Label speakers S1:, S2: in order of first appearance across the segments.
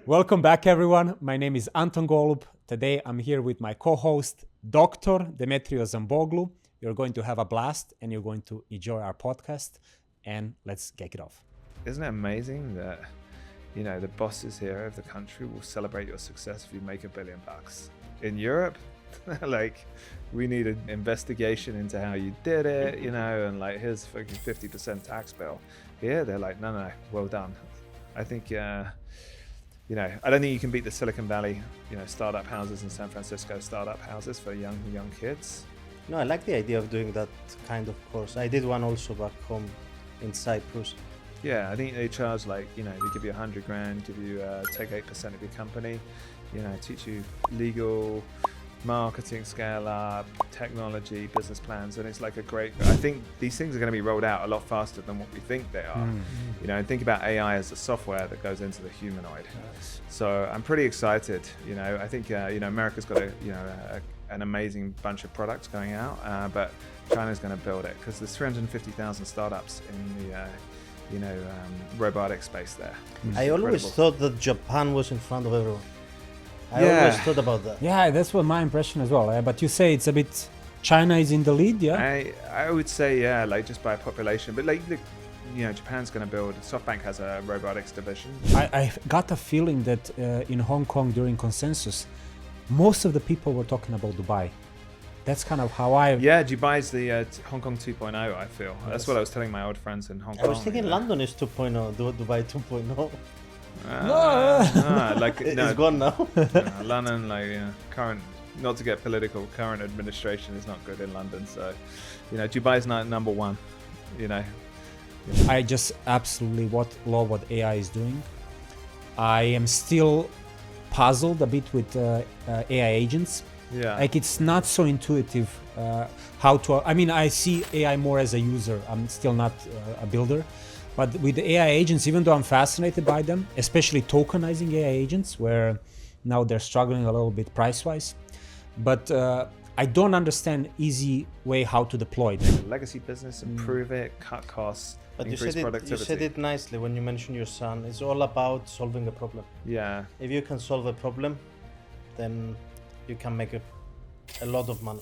S1: Welcome back, everyone. My name is Anton Golub. Today, I'm here with my co-host, Dr. Demetrios Zamboglou. You're going to have a blast and you're going to enjoy our podcast. And let's kick it off.
S2: Isn't it amazing that, the bosses here of the country will celebrate your success if you make $1 billion? In Europe, we need an investigation into how you did it, and here's fucking 50% tax bill. Here, they're like, no, well done. I think, I don't think you can beat the Silicon Valley, startup houses in San Francisco, startup houses for young kids.
S3: No, I like the idea of doing that kind of course. I did one also back home in Cyprus.
S2: Yeah, I think they charge they give you $100,000, give you take 8% of your company, teach you legal, marketing, scale up, technology, business plans, and it's like I think these things are going to be rolled out a lot faster than what we think they are. And think about AI as the software that goes into the humanoid.
S1: Yes.
S2: So I'm pretty excited. I think America's got an amazing bunch of products going out, but China's going to build it because there's 350,000 startups in the robotics space there.
S3: I always thought that Japan was in front of everyone. I always thought about that.
S1: Yeah, that's what my impression as well. But you say it's a bit, China is in the lead, yeah?
S2: I would say, just by population. But Japan's going to build, SoftBank has a robotics division.
S1: I got a feeling that in Hong Kong during Consensus, most of the people were talking about Dubai. That's kind of how
S2: Dubai's the Hong Kong 2.0, I feel. Yes. That's what I was telling my old friends in Hong Kong.
S3: I was thinking London is 2.0, Dubai 2.0. It's gone now.
S2: London, current, not to get political, current administration is not good in London. So, Dubai's not number one,
S1: I just absolutely love what AI is doing. I am still puzzled a bit with AI agents.
S2: Yeah.
S1: It's not so intuitive I see AI more as a user. I'm still not a builder. But with the AI agents, even though I'm fascinated by them, especially tokenizing AI agents, where now they're struggling a little bit price-wise, but I don't understand easy way how to deploy them.
S2: Legacy business, improve it, cut costs,
S3: but
S2: increase productivity.
S3: You said it nicely when you mentioned your son. It's all about solving a problem.
S2: Yeah.
S3: If you can solve a problem, then you can make a lot of money.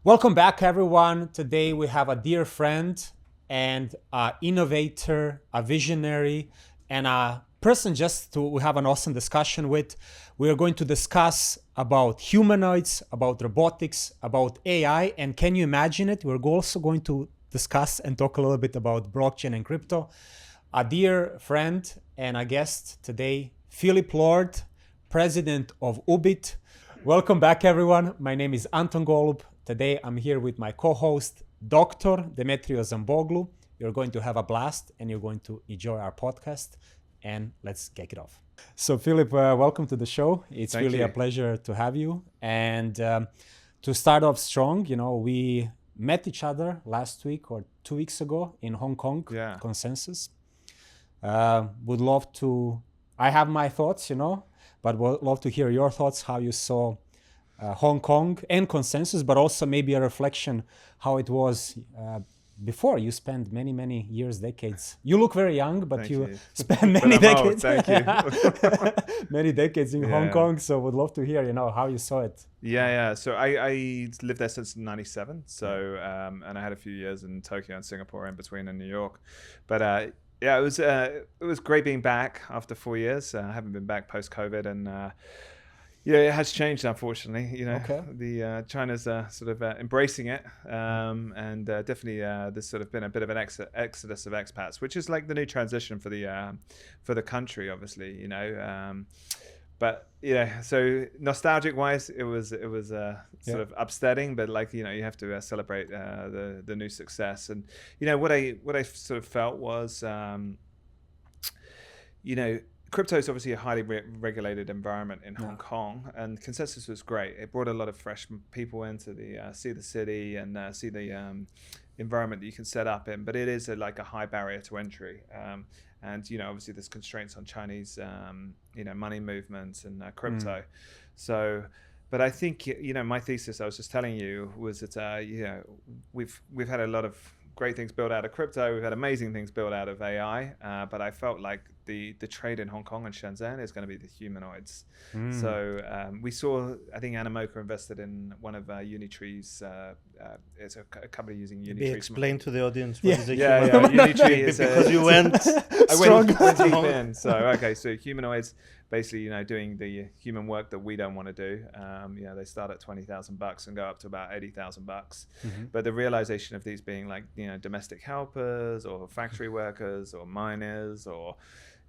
S1: Welcome back, everyone. Today we have a dear friend and an innovator, a visionary, and a person just to have an awesome discussion with. We are going to discuss about humanoids, about robotics, about AI, and can you imagine it? We're also going to discuss and talk a little bit about blockchain and crypto. A dear friend and a guest today, Phillip Lord, president of Oobit. Welcome back, everyone. My name is Anton Golub. Today, I'm here with my co-host, Dr. Demetrios Zamboglou. You're going to have a blast and you're going to enjoy our podcast. And let's kick it off. So, Phillip, welcome to the show. It's really a pleasure to have you. And to start off strong, we met each other last week or 2 weeks ago in Hong Kong Consensus. Would love to, I have my thoughts, but would love to hear your thoughts, how you saw Hong Kong and Consensus, but also maybe a reflection how it was before. You spent many years, decades. You look very young, but you spent many decades.
S2: Thank you.
S1: Many decades in Hong Kong. So would love to hear, how you saw it.
S2: Yeah. So I lived there since '97. So and I had a few years in Tokyo and Singapore in between, and New York. But it was great being back after 4 years. I haven't been back post COVID, and it has changed, unfortunately. The China's sort of embracing it, and definitely there's sort of been a bit of an exodus of expats, which is like the new transition for the country, obviously. But so nostalgic wise, it was sort of upsetting, but you have to celebrate the new success. And what I sort of felt was crypto is obviously a highly regulated environment in Hong Kong, and Consensus was great. It brought a lot of fresh people in to see the city and see the environment that you can set up in. But it is a high barrier to entry, and obviously there's constraints on Chinese money movements and crypto. So, but I think my thesis I was just telling you was that we've had a lot of great things built out of crypto. We've had amazing things built out of AI, but I felt like the trade in Hong Kong and Shenzhen is going to be the humanoids. So we saw, I think Animoca invested in one of Unitree's, it's a company using Unitree.
S3: Explain to the audience what is a
S2: yeah, Unitree is
S3: because you went
S2: went deep in. So, okay, so humanoids, basically, you know, doing the human work that we don't want to do. You know, they start at $20,000 and go up to about $80,000. But the realization of these being like, you know, domestic helpers or factory workers or miners or,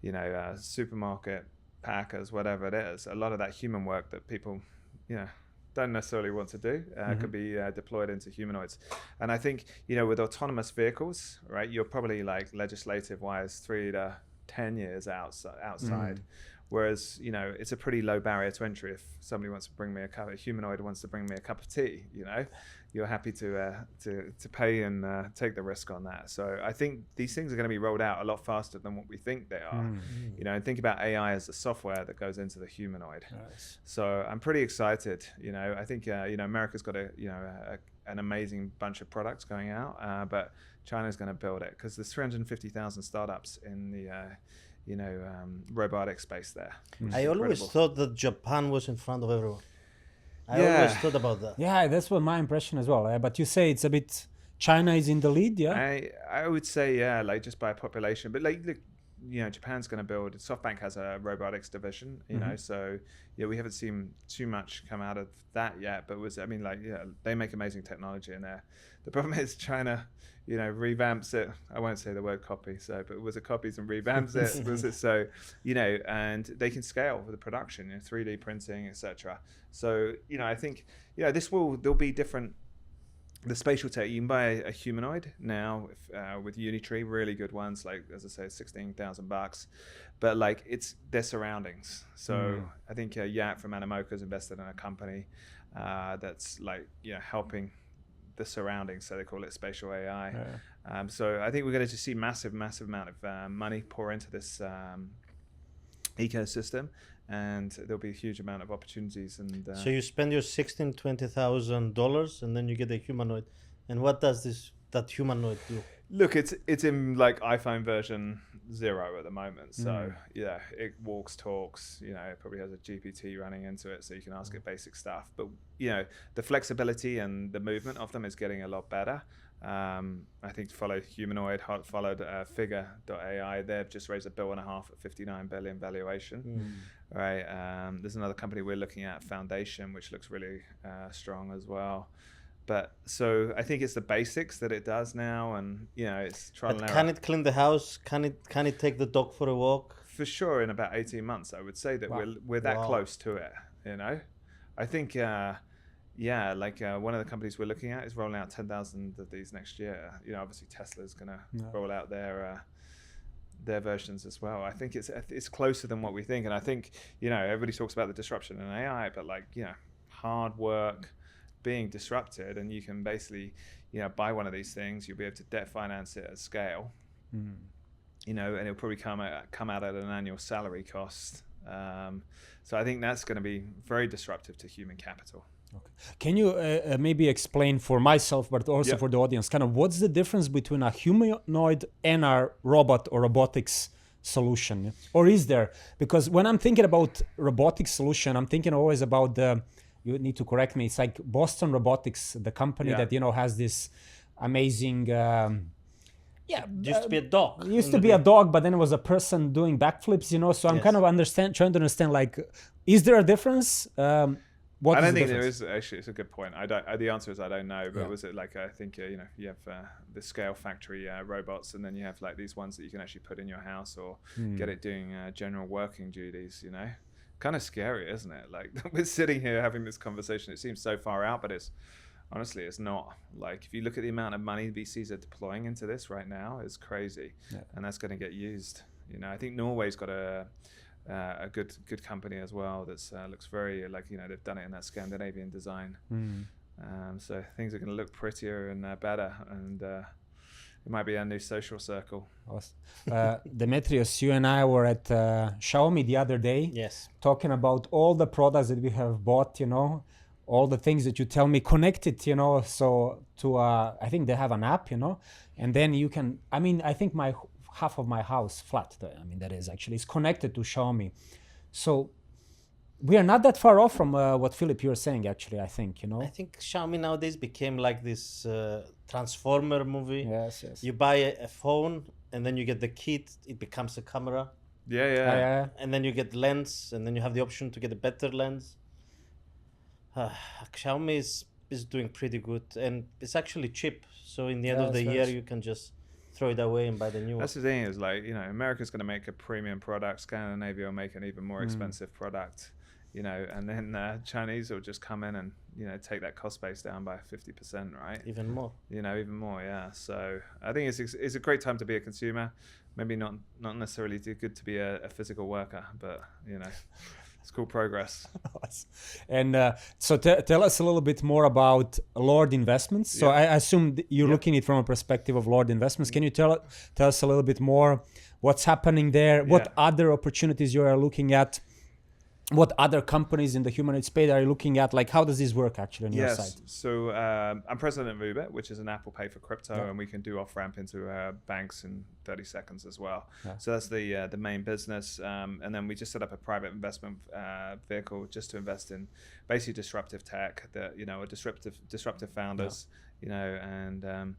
S2: you know, supermarket packers, whatever it is, a lot of that human work that people, you know, don't necessarily want to do could be deployed into humanoids. And I think, you know, with autonomous vehicles, right, you're probably like legislative wise 3 to 10 years outside. Whereas, you know, it's a pretty low barrier to entry. If somebody wants to bring me a humanoid wants to bring me a cup of tea, you know, you're happy to pay and take the risk on that. So I think these things are going to be rolled out a lot faster than what we think they are. You know, and think about AI as the software that goes into the humanoid. Nice. So I'm pretty excited. You know, I think you know, America's got an amazing bunch of products going out, but China's going to build it because there's 350,000 startups in the you know, robotic space there.
S3: I always thought that Japan was in front of everyone. I always thought about that.
S1: Yeah, that's what my impression as well. But you say it's a bit, China is in the lead, yeah?
S2: I would say, yeah, like just by population. But like, you know, Japan's going to build, SoftBank has a robotics division, you know, so yeah, we haven't seen too much come out of that yet. But they make amazing technology in there. The problem is China, you know, revamps it. I won't say the word copy, but was it copies and revamps it? Was it so, you know, and they can scale with the production, you know, 3D printing, etc. So, you know, I think, you know, there'll be different. The spatial tech, you can buy a humanoid now with Unitree, really good ones, like, as I say, $16,000, but like it's their surroundings. So I think Yat from Animoca's invested in a company that's like, you know, helping the surroundings, so they call it spatial AI. So I think we're going to just see massive amount of money pour into this ecosystem, and there'll be a huge amount of opportunities. And
S3: so you spend your $20,000 and then you get a humanoid. And what does that humanoid do?
S2: Look, it's in like iPhone version 0 at the moment. So yeah, it walks, talks, you know, it probably has a GPT running into it, so you can ask it basic stuff. But you know, the flexibility and the movement of them is getting a lot better. I think followed Humanoid, followed Figure.ai. They've just raised $1.5 billion at 59 billion valuation. Right. There's another company we're looking at, Foundation, which looks really strong as well. But so I think it's the basics that it does now, and you know, it's trial and error.
S3: Can it clean the house? Can it take the dog for a walk?
S2: For sure, in about 18 months, I would say that we're that close to it. You know, I think yeah, like one of the companies we're looking at is rolling out 10,000 of these next year. You know, obviously Tesla's going to roll out their versions as well. I think it's closer than what we think, and I think, you know, everybody talks about the disruption in AI, but like, you know, hard work being disrupted, and you can basically, you know, buy one of these things, you'll be able to debt finance it at scale, you know, and it'll probably come out at an annual salary cost. So I think that's going to be very disruptive to human capital.
S1: Okay. Can you maybe explain for myself, but also for the audience, kind of what's the difference between a humanoid and a robot or robotics solution? Or is there? Because when I'm thinking about robotics solution, I'm thinking always about you need to correct me, it's like Boston Robotics, the company that, you know, has this amazing...
S3: used to be a dog.
S1: Used to be a dog, but then it was a person doing backflips, you know. So I'm kind of trying to understand, like, is there a difference? I
S2: don't think there is. Actually, it's a good point. The answer is I don't know. But was it like, I think you know, you have the scale factory robots, and then you have like these ones that you can actually put in your house or get it doing general working duties. You know, kind of scary, isn't it? Like we're sitting here having this conversation. It seems so far out, but it's honestly, it's not. Like if you look at the amount of money VCs are deploying into this right now, it's crazy, and that's going to get used. You know, I think Norway's got a good company as well that's looks very like, you know, they've done it in that Scandinavian design. So things are going to look prettier and better, and it might be a new social circle.
S1: Awesome. Demetrios, you and I were at Xiaomi the other day, talking about all the products that we have bought, you know, all the things that you tell me connected, you know, so to I think they have an app, you know, and then you can, I mean, I think my half of my house flat. I mean, that is actually, it's connected to Xiaomi. So we are not that far off from what Philip, you're saying, actually, I think, you know?
S3: I think Xiaomi nowadays became like this Transformer movie.
S1: Yes, yes.
S3: You buy a phone and then you get the kit, it becomes a camera.
S2: Yeah.
S3: And then you get lens, and then you have the option to get a better lens. Xiaomi is doing pretty good, and it's actually cheap. So in the end of the year, you can just throw it away and buy the new one.
S2: That's the thing, is like, you know, America's going to make a premium product, Scandinavia will make an even more expensive product, you know, and then Chinese will just come in and, you know, take that cost base down by 50%, right?
S3: Even more.
S2: You know, even more, yeah. So I think it's a great time to be a consumer. Maybe not necessarily too good to be a physical worker, but, you know, it's cool progress.
S1: And so tell us a little bit more about Lord Investments. So I assume you're looking at it from a perspective of Lord Investments. Can you tell us a little bit more what's happening there? What other opportunities you are looking at? What other companies in the humanoid space are you looking at? Like, how does this work actually on your side?
S2: So I'm president of Oobit, which is an Apple Pay for crypto, and we can do off-ramp into banks in 30 seconds as well. So that's the main business. And then we just set up a private investment vehicle just to invest in basically disruptive tech that, you know, are disruptive founders, you know, and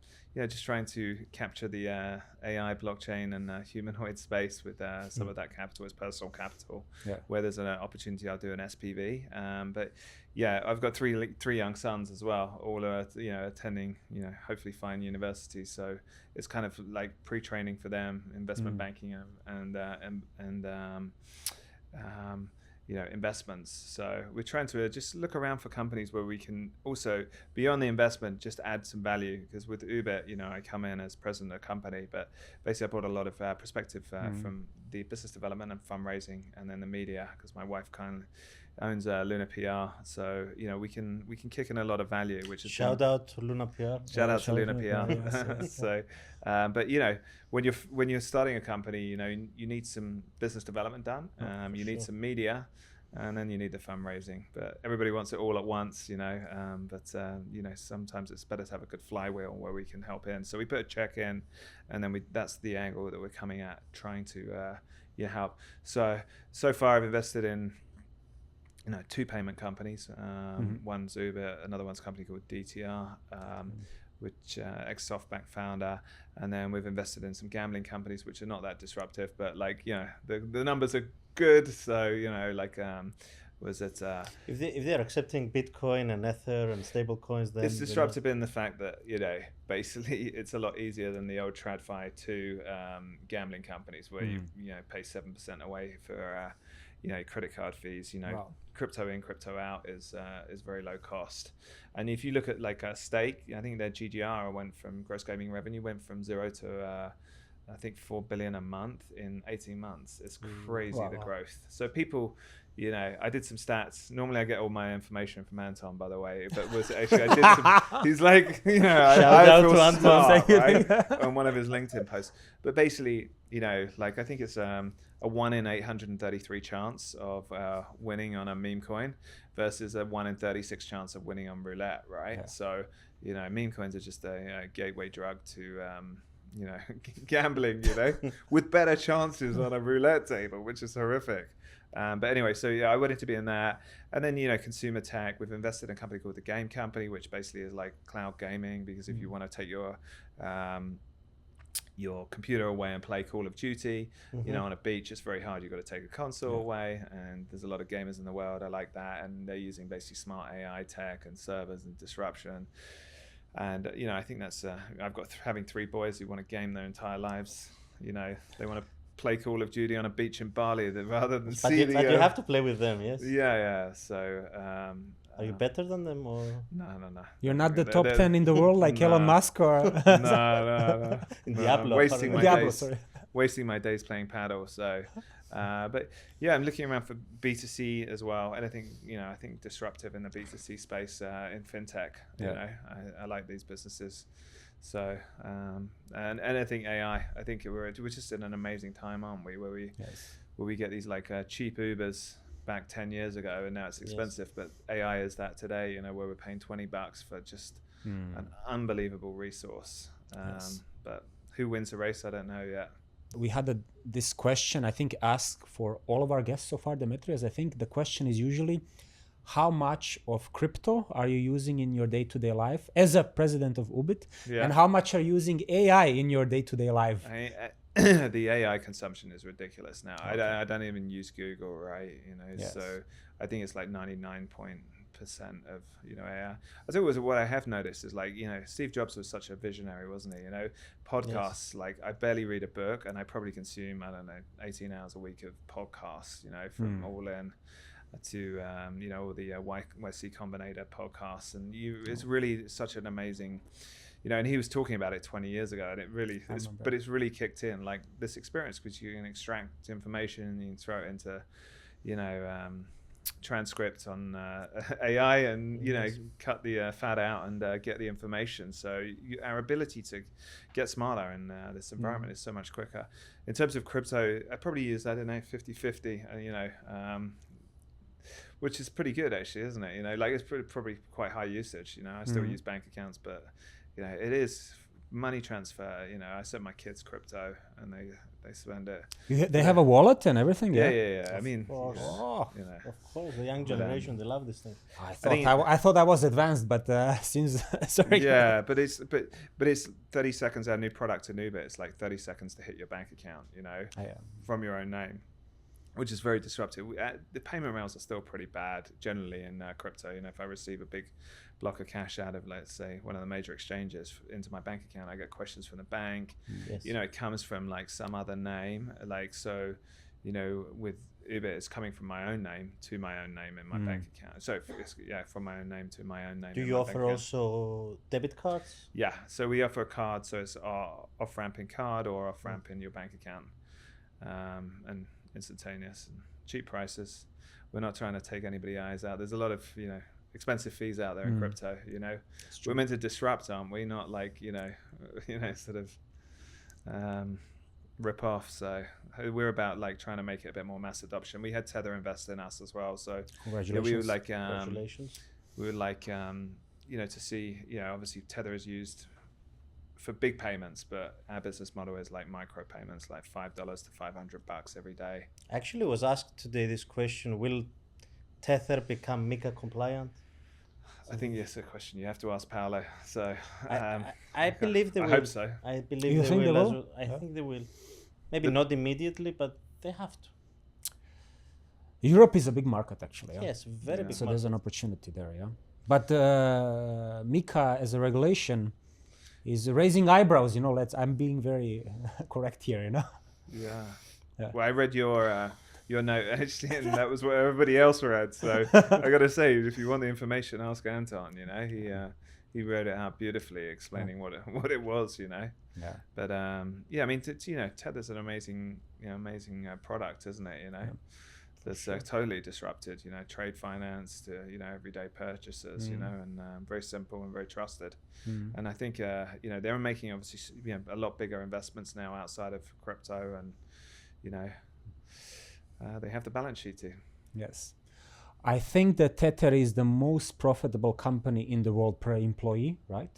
S2: just trying to capture the AI, blockchain, and humanoid space with some of that capital as personal capital. Where there's an opportunity, I'll do an SPV. But yeah, I've got three young sons as well. All are, you know, attending, you know, hopefully fine universities. So it's kind of like pre-training for them, investment banking and you know, investments. So we're trying to just look around for companies where we can also, beyond the investment, just add some value. Because with Oobit, you know, I come in as president of the company, but basically I brought a lot of perspective from the business development and fundraising, and then the media, because my wife kind of owns Luna PR. So, you know, we can kick in a lot of value, which is
S3: shout out to Luna PR.
S2: Shout out to Luna PR. So, but you know, when you're starting a company, you know, you need some business development done. You need some media, and then you need the fundraising. But everybody wants it all at once, you know. You know, sometimes it's better to have a good flywheel where we can help in. So we put a check in, and then that's the angle that we're coming at, trying to help. So far I've invested in, you know, 2 payment companies. One's Uber, another one's a company called DTR, which ex-SoftBank founder, and then we've invested in some gambling companies which are not that disruptive, but like, you know, the numbers are good. So, you know, like was it
S3: if they're accepting Bitcoin and Ether and stablecoins, then
S2: it's disruptive in the fact that, you know, basically it's a lot easier than the old TradFi 2 gambling companies where you know, pay 7% away for you know, credit card fees. You know, crypto in, crypto out is very low cost. And if you look at like a stake, I think their GGR gross gaming revenue went from 0 to I think 4 billion a month in 18 months. It's crazy, the growth. So people, you know, I did some stats. Normally I get all my information from Anton, by the way, but was actually I did some, he's like, you know, I feel
S3: out to
S2: smart, right? On one of his LinkedIn posts. But basically, you know, like I think it's a 1 in 833 chance of winning on a meme coin versus a 1 in 36 chance of winning on roulette, right? So, you know, meme coins are just a gateway drug to you know, gambling, you know, with better chances on a roulette table, which is horrific. But anyway, so yeah, I wanted to be in that. And then, you know, consumer tech, we've invested in a company called The Game Company, which basically is like cloud gaming, because if you want to take your computer away and play Call of Duty, you know, on a beach, it's very hard. You've got to take a console away, and there's a lot of gamers in the world. I like that. And they're using basically smart AI tech and servers and disruption. And, you know, I think that's, I've got having 3 boys who want to game their entire lives. You know, they want to play Call of Duty on a beach in Bali rather than
S3: but you have to play with them, yes?
S2: Yeah. So,
S3: are you better than them, or?
S2: No.
S1: You're not the top 10 in the world like Elon Musk, or?
S2: No.
S3: Diablo.
S2: Wasting my days playing paddle. So, but yeah, I'm looking around for B2C as well. Anything, you know, I think disruptive in the B2C space in fintech. You know, I like these businesses. So, and anything AI, I think we're just in an amazing time, aren't we? Where we get these like cheap Ubers back 10 years ago, and now it's expensive. But AI is that today, you know, where we're paying $20 for just an unbelievable resource. But who wins the race? I don't know yet.
S1: we had this question, I think, asked for all of our guests so far, Demetrios. I think the question is usually, how much of crypto are you using in your day-to-day life as a president of Oobit?
S2: Yeah.
S1: And how much are you using AI in your day-to-day life?
S2: The AI consumption is ridiculous now.
S1: Okay.
S2: I don't even use Google, right?
S1: Yes.
S2: So I think it's like 99% of AI. I think what I have noticed is like Steve Jobs was such a visionary, wasn't he? Podcasts, like I barely read a book, and I probably consume 18 hours a week of podcasts. From All In to all the YC Combinator podcasts, and it's really such an amazing. And he was talking about it 20 years ago, and it's really kicked in, like this experience, because you can extract information and you can throw it into, transcript on AI, and cut the fat out and get the information. So our ability to get smarter in this environment is so much quicker. In terms of crypto, I probably use 50-50, which is pretty good actually, isn't it? Like it's probably quite high usage. I still use bank accounts, but it is money transfer. I send my kids crypto, and they spend it.
S1: They have a wallet and everything.
S2: Yeah. I mean,
S3: of course, the young generation, they love this thing.
S1: I thought I was advanced, but seems sorry.
S2: Yeah, but it's 30 seconds. Our new product in Uber, it's like 30 seconds to hit your bank account. From your own name, which is very disruptive. The payment rails are still pretty bad generally in crypto. If I receive a big block of cash out of, let's say, one of the major exchanges into my bank account, I get questions from the bank.
S3: Yes.
S2: It comes from like some other name, like so. With Uber, it's coming from my own name to my own name in my bank account. So from my own name to my own name.
S3: Do you offer also debit cards?
S2: Yeah, so we offer a card, so it's off-ramping card or off-ramp in your bank account, and instantaneous and cheap prices. We're not trying to take anybody's eyes out. There's a lot of expensive fees out there in crypto. We're meant to disrupt, aren't we? Not like sort of rip off. So we're about like trying to make it a bit more mass adoption. We had Tether invest in us as well. So
S1: congratulations.
S2: we would like
S3: Congratulations.
S2: we would like to see obviously Tether is used for big payments, but our business model is like micro payments, like $5 to $500 every day.
S3: Actually, was asked today this question: will Tether become MiCA compliant?
S2: I think it's a question you have to ask Paolo. So
S3: I believe they will.
S2: I hope so.
S3: I believe
S1: You
S3: they
S1: think
S3: will.
S1: they
S3: As
S1: will?
S3: well. I think they will. Maybe not immediately, but they have to.
S1: Europe is a big market, actually. Yeah?
S3: Yes, very big.
S1: So
S3: market.
S1: there's an opportunity there, yeah. But MiCA as a regulation is raising eyebrows. I'm being very correct here.
S2: Yeah.
S1: Yeah.
S2: Well, I read your note actually, and that was what everybody else read. So I got to say, if you want the information, ask Anton. He wrote it out beautifully, explaining what it was.
S1: Yeah.
S2: But I mean, Tether's an amazing product, isn't it? That's totally disrupted. Trade finance to everyday purchases. And very simple and very trusted. And I think they're making obviously a lot bigger investments now outside of crypto, and they have the balance sheet too.
S1: Yes. I think that Tether is the most profitable company in the world per employee, right?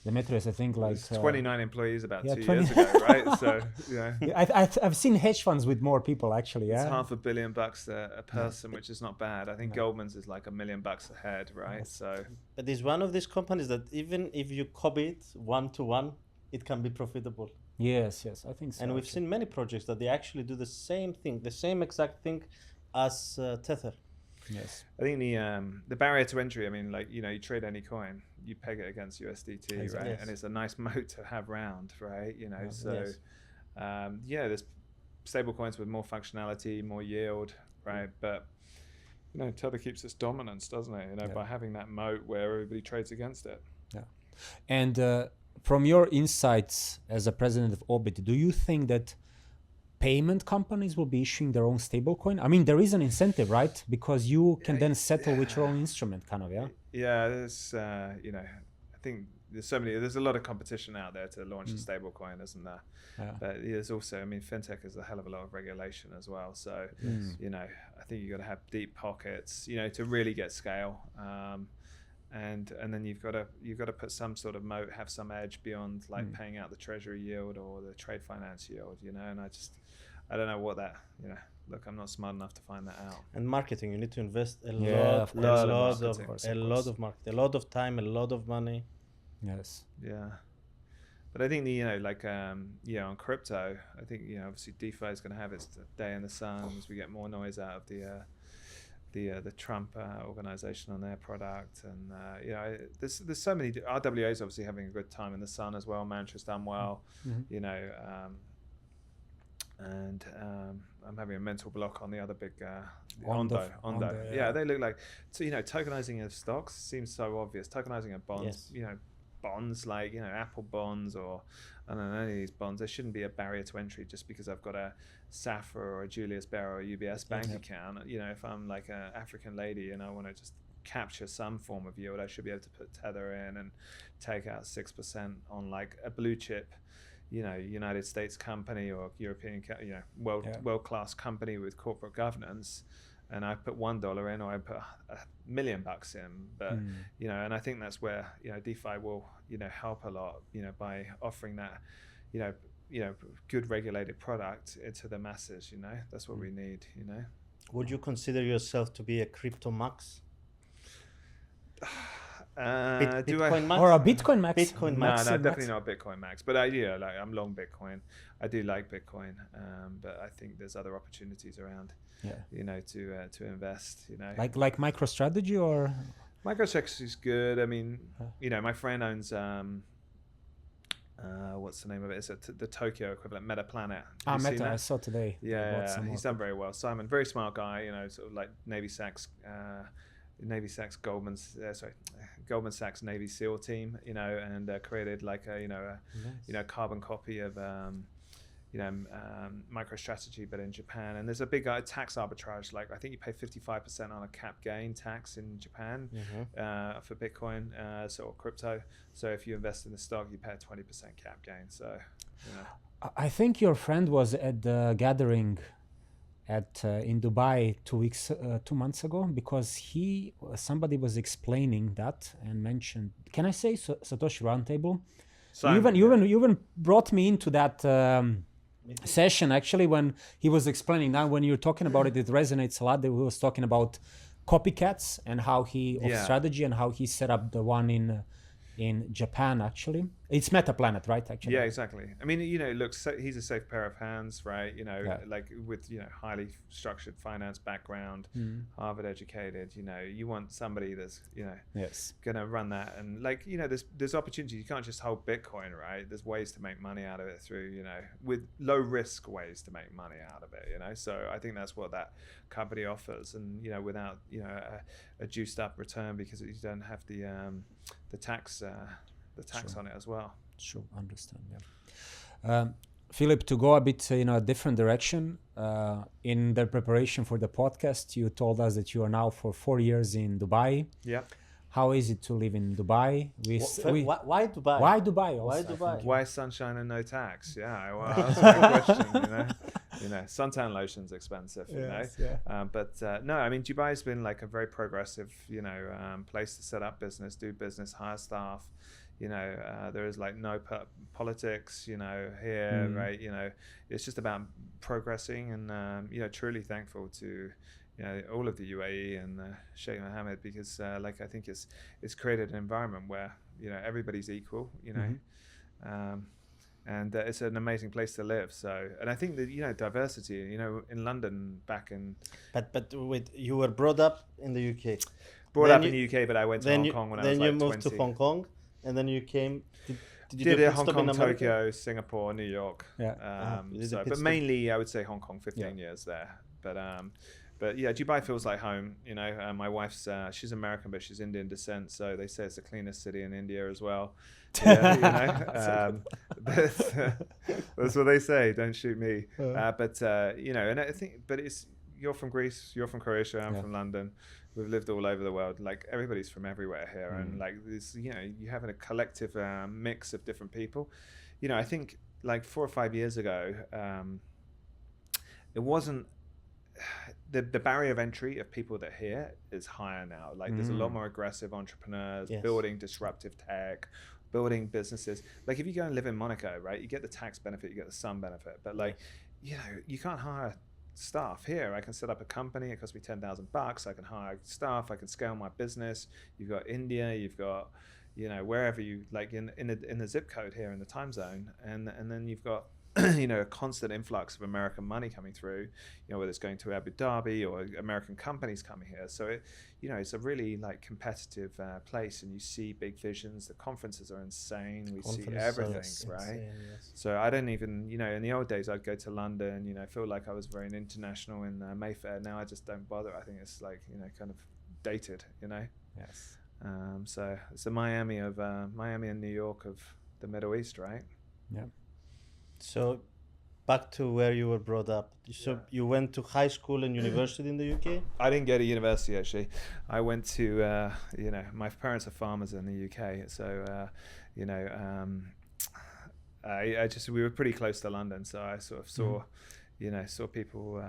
S1: Demetrios, I think like...
S2: 29 employees about 2
S1: 20
S2: years ago, right? So,
S1: I've seen hedge funds with more people, actually, yeah?
S2: It's $500 million a person, which is not bad. I think Goldman's is like $1 million a head, right?
S1: Yes.
S2: So,
S3: But it's one of these companies that even if you copy it one-to-one, it can be profitable.
S1: Yes, I think so.
S3: And we've seen many projects that they actually do the same thing, the same exact thing as Tether.
S1: Yes.
S2: I think the barrier to entry, I mean, like, you trade any coin, you peg it against USDT,
S1: Exactly.
S2: right?
S3: Yes.
S2: And it's a nice moat to have round, right? So,
S3: Yes.
S2: there's stablecoins with more functionality, more yield, right? But, Tether keeps its dominance, doesn't it? By having that moat where everybody trades against it.
S1: Yeah. And from your insights as a president of Oobit, do you think that payment companies will be issuing their own stablecoin? I mean, there is an incentive, right? Because you can then settle with your own instrument, kind of, yeah?
S2: Yeah, there's, I think there's a lot of competition out there to launch a stablecoin, isn't there?
S1: Yeah.
S2: But there's also, I mean, fintech is a hell of a lot of regulation as well. So, I think you got to have deep pockets, to really get scale. and then you've got to put some sort of moat, have some edge beyond like paying out the treasury yield or the trade finance yield, you know. And I don't know what that, you know. Look, I'm not smart enough to find that out.
S3: And marketing, you need to invest a
S1: of
S3: lot
S1: course.
S3: marketing, a lot of time, a lot of money.
S1: Yes.
S2: Yeah. But I think, you know, like, on crypto, I think, you know, obviously DeFi is going to have its day in the sun as we get more noise out of the Trump organization on their product. And, you know, there's so many, RWA is obviously having a good time in the sun as well. Mantra's done well, you know, and I'm having a mental block on the other big Ondo. Yeah, they look like, so, you know, tokenizing of stocks seems so obvious. Tokenizing of bonds, you know, bonds like, you know, Apple bonds or I don't know, any of these bonds, there shouldn't be a barrier to entry just because I've got a Safra or a Julius Baer or a UBS bank account. You know, if I'm like an African lady and I want to just capture some form of yield, I should be able to put Tether in and take out 6% on like a blue chip, you know, United States company or European, you know, world-class company with corporate governance, and I put $1 in or I put $1 million in. But, you know, and I think that's where, you know, DeFi will, you know, help a lot, you know, by offering that, you know, good regulated product into the masses, you know, that's what we need, you know.
S3: Would you consider yourself to be a crypto max? Bitcoin max?
S1: Or a Bitcoin max?
S3: Bitcoin max.
S2: No, definitely not a Bitcoin max. But like I'm long Bitcoin. I do like Bitcoin, but I think there's other opportunities around. You know, to invest. You know,
S1: like MicroStrategy or
S2: MicroStrategy is good. I mean, you know, my friend owns what's the name of it? It's the Tokyo equivalent, Meta Planet.
S1: Meta. I saw today.
S2: Yeah, he's done very well. Simon, very smart guy. You know, sort of like Goldman Sachs Navy SEAL team, you know, and created like a, you know, carbon copy of, MicroStrategy, but in Japan. And there's a big tax arbitrage. Like I think you pay 55% on a cap gain tax in Japan for Bitcoin, or crypto. So if you invest in the stock, you pay a 20% cap gain. So, you know.
S1: I think your friend was at the gathering in Dubai 2 months ago, because somebody was explaining that and mentioned, can I say Satoshi Roundtable? You even brought me into that session actually when he was explaining. Now when you're talking about it resonates a lot. That he was talking about copycats and how strategy and how he set up the one in Japan. Actually, it's Meta Planet, right? Actually,
S2: yeah, exactly. I mean, you know, look, he's a safe pair of hands, right? You know, like with, you know, highly structured finance background, Harvard educated. You know, you want somebody that's, you know, gonna run that, and like, you know, there's opportunities. You can't just hold Bitcoin, right? There's ways to make money out of it through, you know, with low risk ways to make money out of it. You know, so I think that's what that company offers, and you know, without, you know, a juiced up return because you don't have the tax on it as well.
S1: Sure, understand. Yeah. Philip, to go a bit in a different direction, in the preparation for the podcast, you told us that you are now for 4 years in Dubai.
S2: Yeah.
S1: How is it to live in Dubai?
S3: Why Dubai?
S1: Why Dubai?
S3: Why Dubai?
S2: Why sunshine and no tax? Yeah, well, that's a good question. You know, suntan lotion's expensive. You know, but no, I mean, Dubai's been like a very progressive, you know, place to set up business, do business, hire staff. You know, there is like no politics, you know, here, right? You know, it's just about progressing, and you know, truly thankful to, you know, all of the UAE and Sheikh Mohammed, because like I think it's created an environment where, you know, everybody's equal, you know, and it's an amazing place to live. So, and I think that, you know, diversity, you know, in London back in.
S3: But wait, you were brought up in the UK.
S2: Brought up in the UK, but I went to Hong Kong when I was like 20.
S3: Then you moved to Hong Kong, and then then you came.
S2: Did it Hong Kong, Tokyo, Singapore, New York.
S1: Yeah.
S2: But mainly I would say Hong Kong, 15 years there. But yeah, Dubai feels like home. You know, my wife's she's American, but she's Indian descent, so they say it's the cleanest city in India as well. Yeah, you know, that's what they say. Don't shoot me. But you know, and I think, but you're from Greece, you're from Croatia, I'm from London. We've lived all over the world. Like everybody's from everywhere here, and like this, you know, you have a collective mix of different people. You know, I think like 4 or 5 years ago, it wasn't the barrier of entry of people that are here is higher now. Like there's a lot more aggressive entrepreneurs building disruptive tech, building businesses. Like if you go and live in Monaco, right, you get the tax benefit, you get the sun benefit, but like, you know, you can't hire staff here. I can set up a company, it costs me $10,000. I can hire staff, I can scale my business. You've got India, you've got, you know, wherever you like in the zip code here in the time zone, and then you've got you know, a constant influx of American money coming through, you know, whether it's going to Abu Dhabi or American companies coming here. So it, you know, it's a really like competitive place, and you see big visions. The conferences are insane. We see everything, right? Insane, yes. So I don't even, you know, in the old days I'd go to London, you know, feel like I was very international in Mayfair. Now I just don't bother. I think it's like, you know, kind of dated, you know.
S1: Yes.
S2: So it's the Miami and New York of the Middle East, right?
S1: Yeah.
S3: So back to where you were brought up. So you went to high school and university in the UK?
S2: I didn't go to university, actually. I went to, you know, my parents are farmers in the UK. So, you know, we were pretty close to London. So I sort of saw, you know, people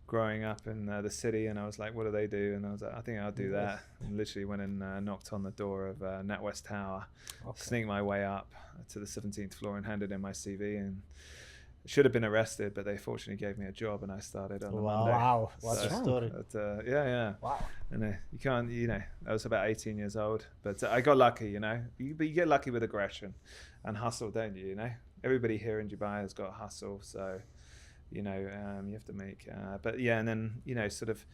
S2: growing up in the city, and I was like, what do they do? And I was like, I think I'll do that. And literally went and knocked on the door of NatWest Tower, sneaked my way up to the 17th floor and handed in my CV, and should have been arrested, but they fortunately gave me a job, and I started on the Monday.
S1: Wow,
S3: what a story.
S2: But, yeah.
S1: Wow.
S2: And you can't, you know, I was about 18 years old, but I got lucky, you know. But you get lucky with aggression and hustle, don't you, you know? Everybody here in Dubai has got hustle, so... you know, you have to make, but yeah, and then, you know, sort of,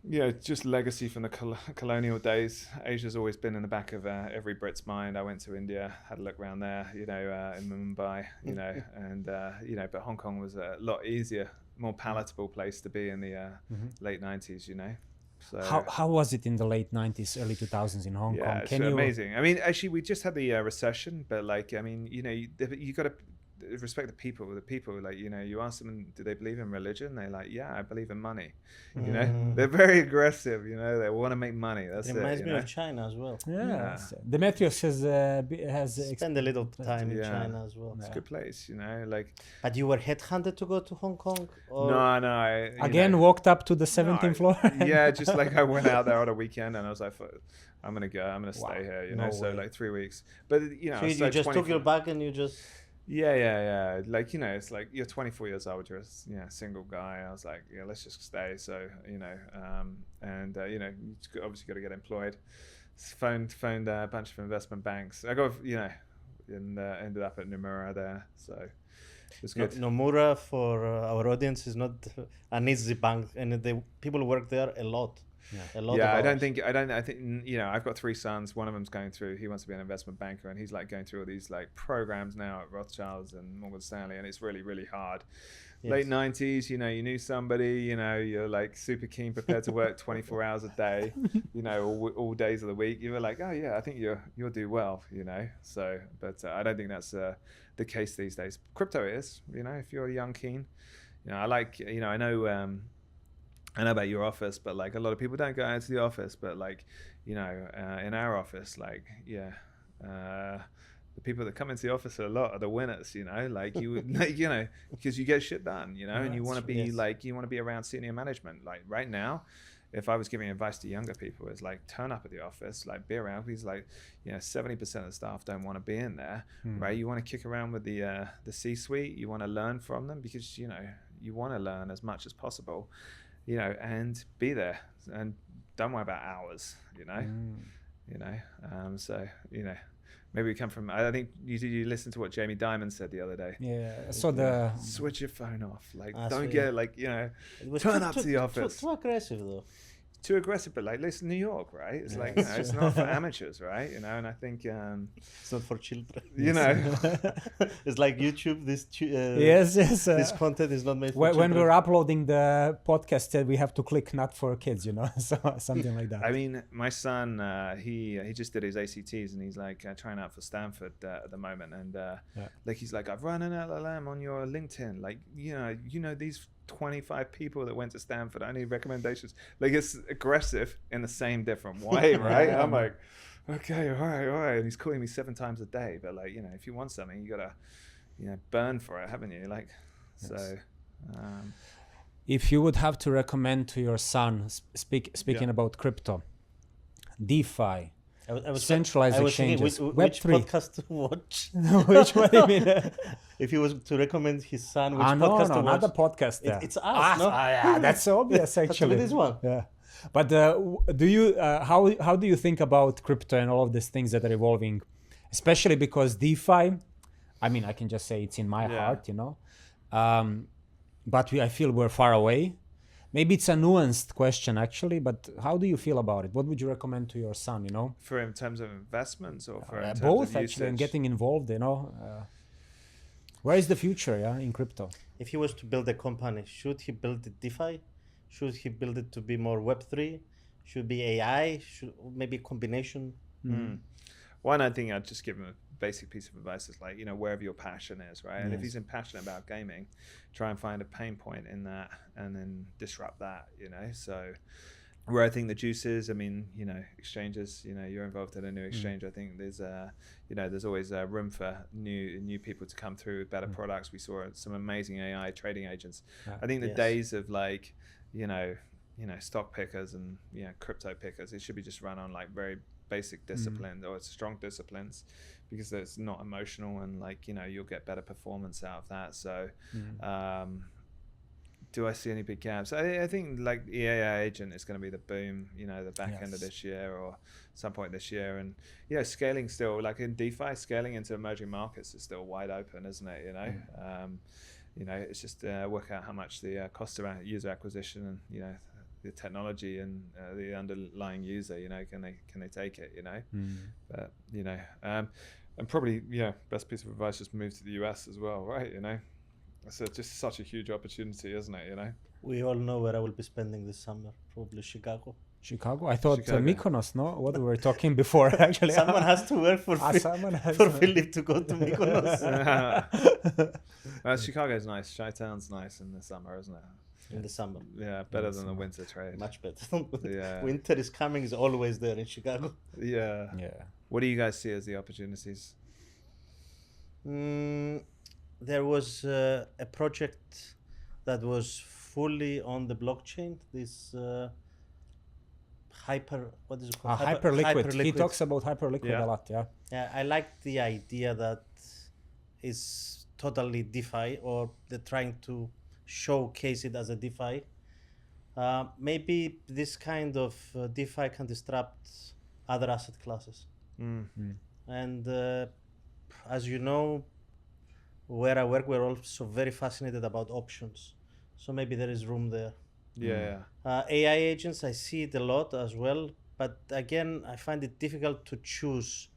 S2: you know, just legacy from the colonial days. Asia's always been in the back of every Brit's mind. I went to India, had a look around there, you know, in Mumbai, you know, and, you know, but Hong Kong was a lot easier, more palatable place to be in the late 90s, you know. So
S1: how was it in the late 90s, early 2000s in Hong Kong?
S2: It's amazing. I mean, actually, we just had the recession, but like, I mean, you know, you got to respect the people, like, you know, you ask them, do they believe in religion? They're like, yeah, I believe in money. You know, they're very aggressive, you know, they want to make money. That's it.
S3: Reminds me of China as well.
S1: Yeah. Demetrios has
S3: spent a little time in China as well.
S2: It's a good place, you know, like. But
S3: you were headhunted to go to Hong Kong? Or?
S2: No.
S1: Again, walked up to the 17th floor?
S2: Yeah, just like I went out there on a weekend and I was like, I'm going to stay here, you know, so like 3 weeks. But, you know.
S3: So you just took your bag and you just...
S2: Yeah. Like, you know, it's like you're 24 years old, you're a single guy. I was like, yeah, let's just stay. So, you know, you know, you obviously got to get employed. Phoned a bunch of investment banks. I got, you know, and ended up at Nomura there. So it was good.
S3: Nomura, for our audience, is not an easy bank, and the people work there a lot. Yeah,
S2: I think, you know, I've got 3 sons. One of them's going through, he wants to be an investment banker, and he's like going through all these like programs now at Rothschilds and Morgan Stanley, and it's really, really hard. Yes. Late 90s, you know, you knew somebody, you know, you're like super keen, prepared to work 24 hours a day, you know, all days of the week. You were like, oh yeah, I think you'll do well, you know. So, but I don't think that's the case these days. Crypto is, you know, if you're young, keen, you know, I like, you know, I know about your office, but like a lot of people don't go out to the office, but like, you know, in our office, like, the people that come into the office are the winners, you know, like you know, because you get shit done, you know, and you want to be like, you want to be around senior management. Like right now, if I was giving advice to younger people, it's like turn up at the office, like be around, because like, you know, 70% of the staff don't want to be in there, right? You want to kick around with the C-suite, you want to learn from them, because, you know, you want to learn as much as possible. You know, and be there, and don't worry about hours, you know, you know, so, you know, maybe we come from, I think you listened to what Jamie Dimon said the other day.
S1: Yeah, so
S2: switch your phone off, like, don't get, like, you know, turn up to the office.
S3: Too aggressive, though.
S2: Too aggressive, but like, listen, New York, right? It's like, you know, it's not for amateurs, right? You know, and I think
S3: it's not for children.
S2: You know,
S3: it's like YouTube.
S1: Yes.
S3: This content is not made for children.
S1: When we're uploading the podcast, we have to click not for kids, you know, so something like that.
S2: I mean, my son, he just did his ACTs, and he's like trying out for Stanford at the moment, and like he's like, I've run an LLM on your LinkedIn, like, you know these 25 people that went to Stanford, I need recommendations. Like, it's aggressive in the same different way, right? I'm like, okay, all right. And he's calling me 7 times a day. But like, you know, if you want something, you gotta, you know, burn for it, haven't you? Like, yes. So.
S1: If you would have to recommend to your son, speaking about crypto, DeFi, centralized exchanges,
S3: which
S1: Web3.
S3: podcast to watch?
S1: Which one do you mean?
S3: If he was to recommend his son, which
S1: No,
S3: podcast to watch?
S1: not the podcast.
S3: It's us, no?
S1: Yeah, that's obvious actually.
S3: This one.
S1: Yeah, but do you how do you think about crypto and all of these things that are evolving, especially because DeFi? I mean, I can just say it's in my heart, you know. But I feel we're far away. Maybe it's a nuanced question actually, but how do you feel about it? What would you recommend to your son, you know?
S2: For in terms of investments or for in terms
S1: both
S2: of
S1: actually, and
S2: usage?
S1: getting involved, you know. Where is the future, in crypto?
S3: If he was to build a company, should he build it DeFi? Should he build it to be more Web3? Should be AI? Should maybe a combination?
S2: One, I think I'd just give him a basic piece of advice is like, you know, wherever your passion is, right? And if he's passionate about gaming, try and find a pain point in that and then disrupt that, you know? So where I think the juice is, I mean, you know, exchanges, you know, you're involved in a new exchange. I think there's, you know, there's always room for new people to come through with better products. We saw some amazing AI trading agents. I think the days of like, you know, stock pickers and, you know, crypto pickers, it should be just run on like very basic disciplines or strong disciplines, because it's not emotional and like, you know, you'll get better performance out of that. So do I see any big gaps? I think like the AI agent is going to be the boom, you know, the back end of this year or some point this year. And, you know, scaling still, like in DeFi, scaling into emerging markets is still wide open, isn't it? You know, you know, it's just work out how much the cost of user acquisition and, you know, the technology and the underlying user, you know, can they take it, you know? But, you know, and probably, yeah, best piece of advice, just move to the US as well, right? You know, it's just such a huge opportunity, isn't it? You know,
S3: we all know where I will be spending this summer, probably Chicago.
S1: Chicago? I thought Mykonos, no? What we were talking before, actually.
S3: Someone has to work for Phillip to go to Mykonos.
S2: Chicago's nice. Chi-Town's nice in the summer, isn't it?
S3: In the summer.
S2: Yeah, better than the winter trade.
S3: Much better.
S2: Yeah.
S3: Winter is coming, is always there in Chicago.
S2: Yeah. What do you guys see as the opportunities?
S3: There was a project that was fully on the blockchain. This what is it called?
S1: Hyperliquid. He talks about Hyperliquid a lot,
S3: Yeah, I like the idea that is totally DeFi, or they're trying to showcase it as a DeFi. Maybe this kind of DeFi can disrupt other asset classes. And as you know, where I work, we're also very fascinated about options. So maybe there is room there. AI agents, I see it a lot as well. But again, I find it difficult to choose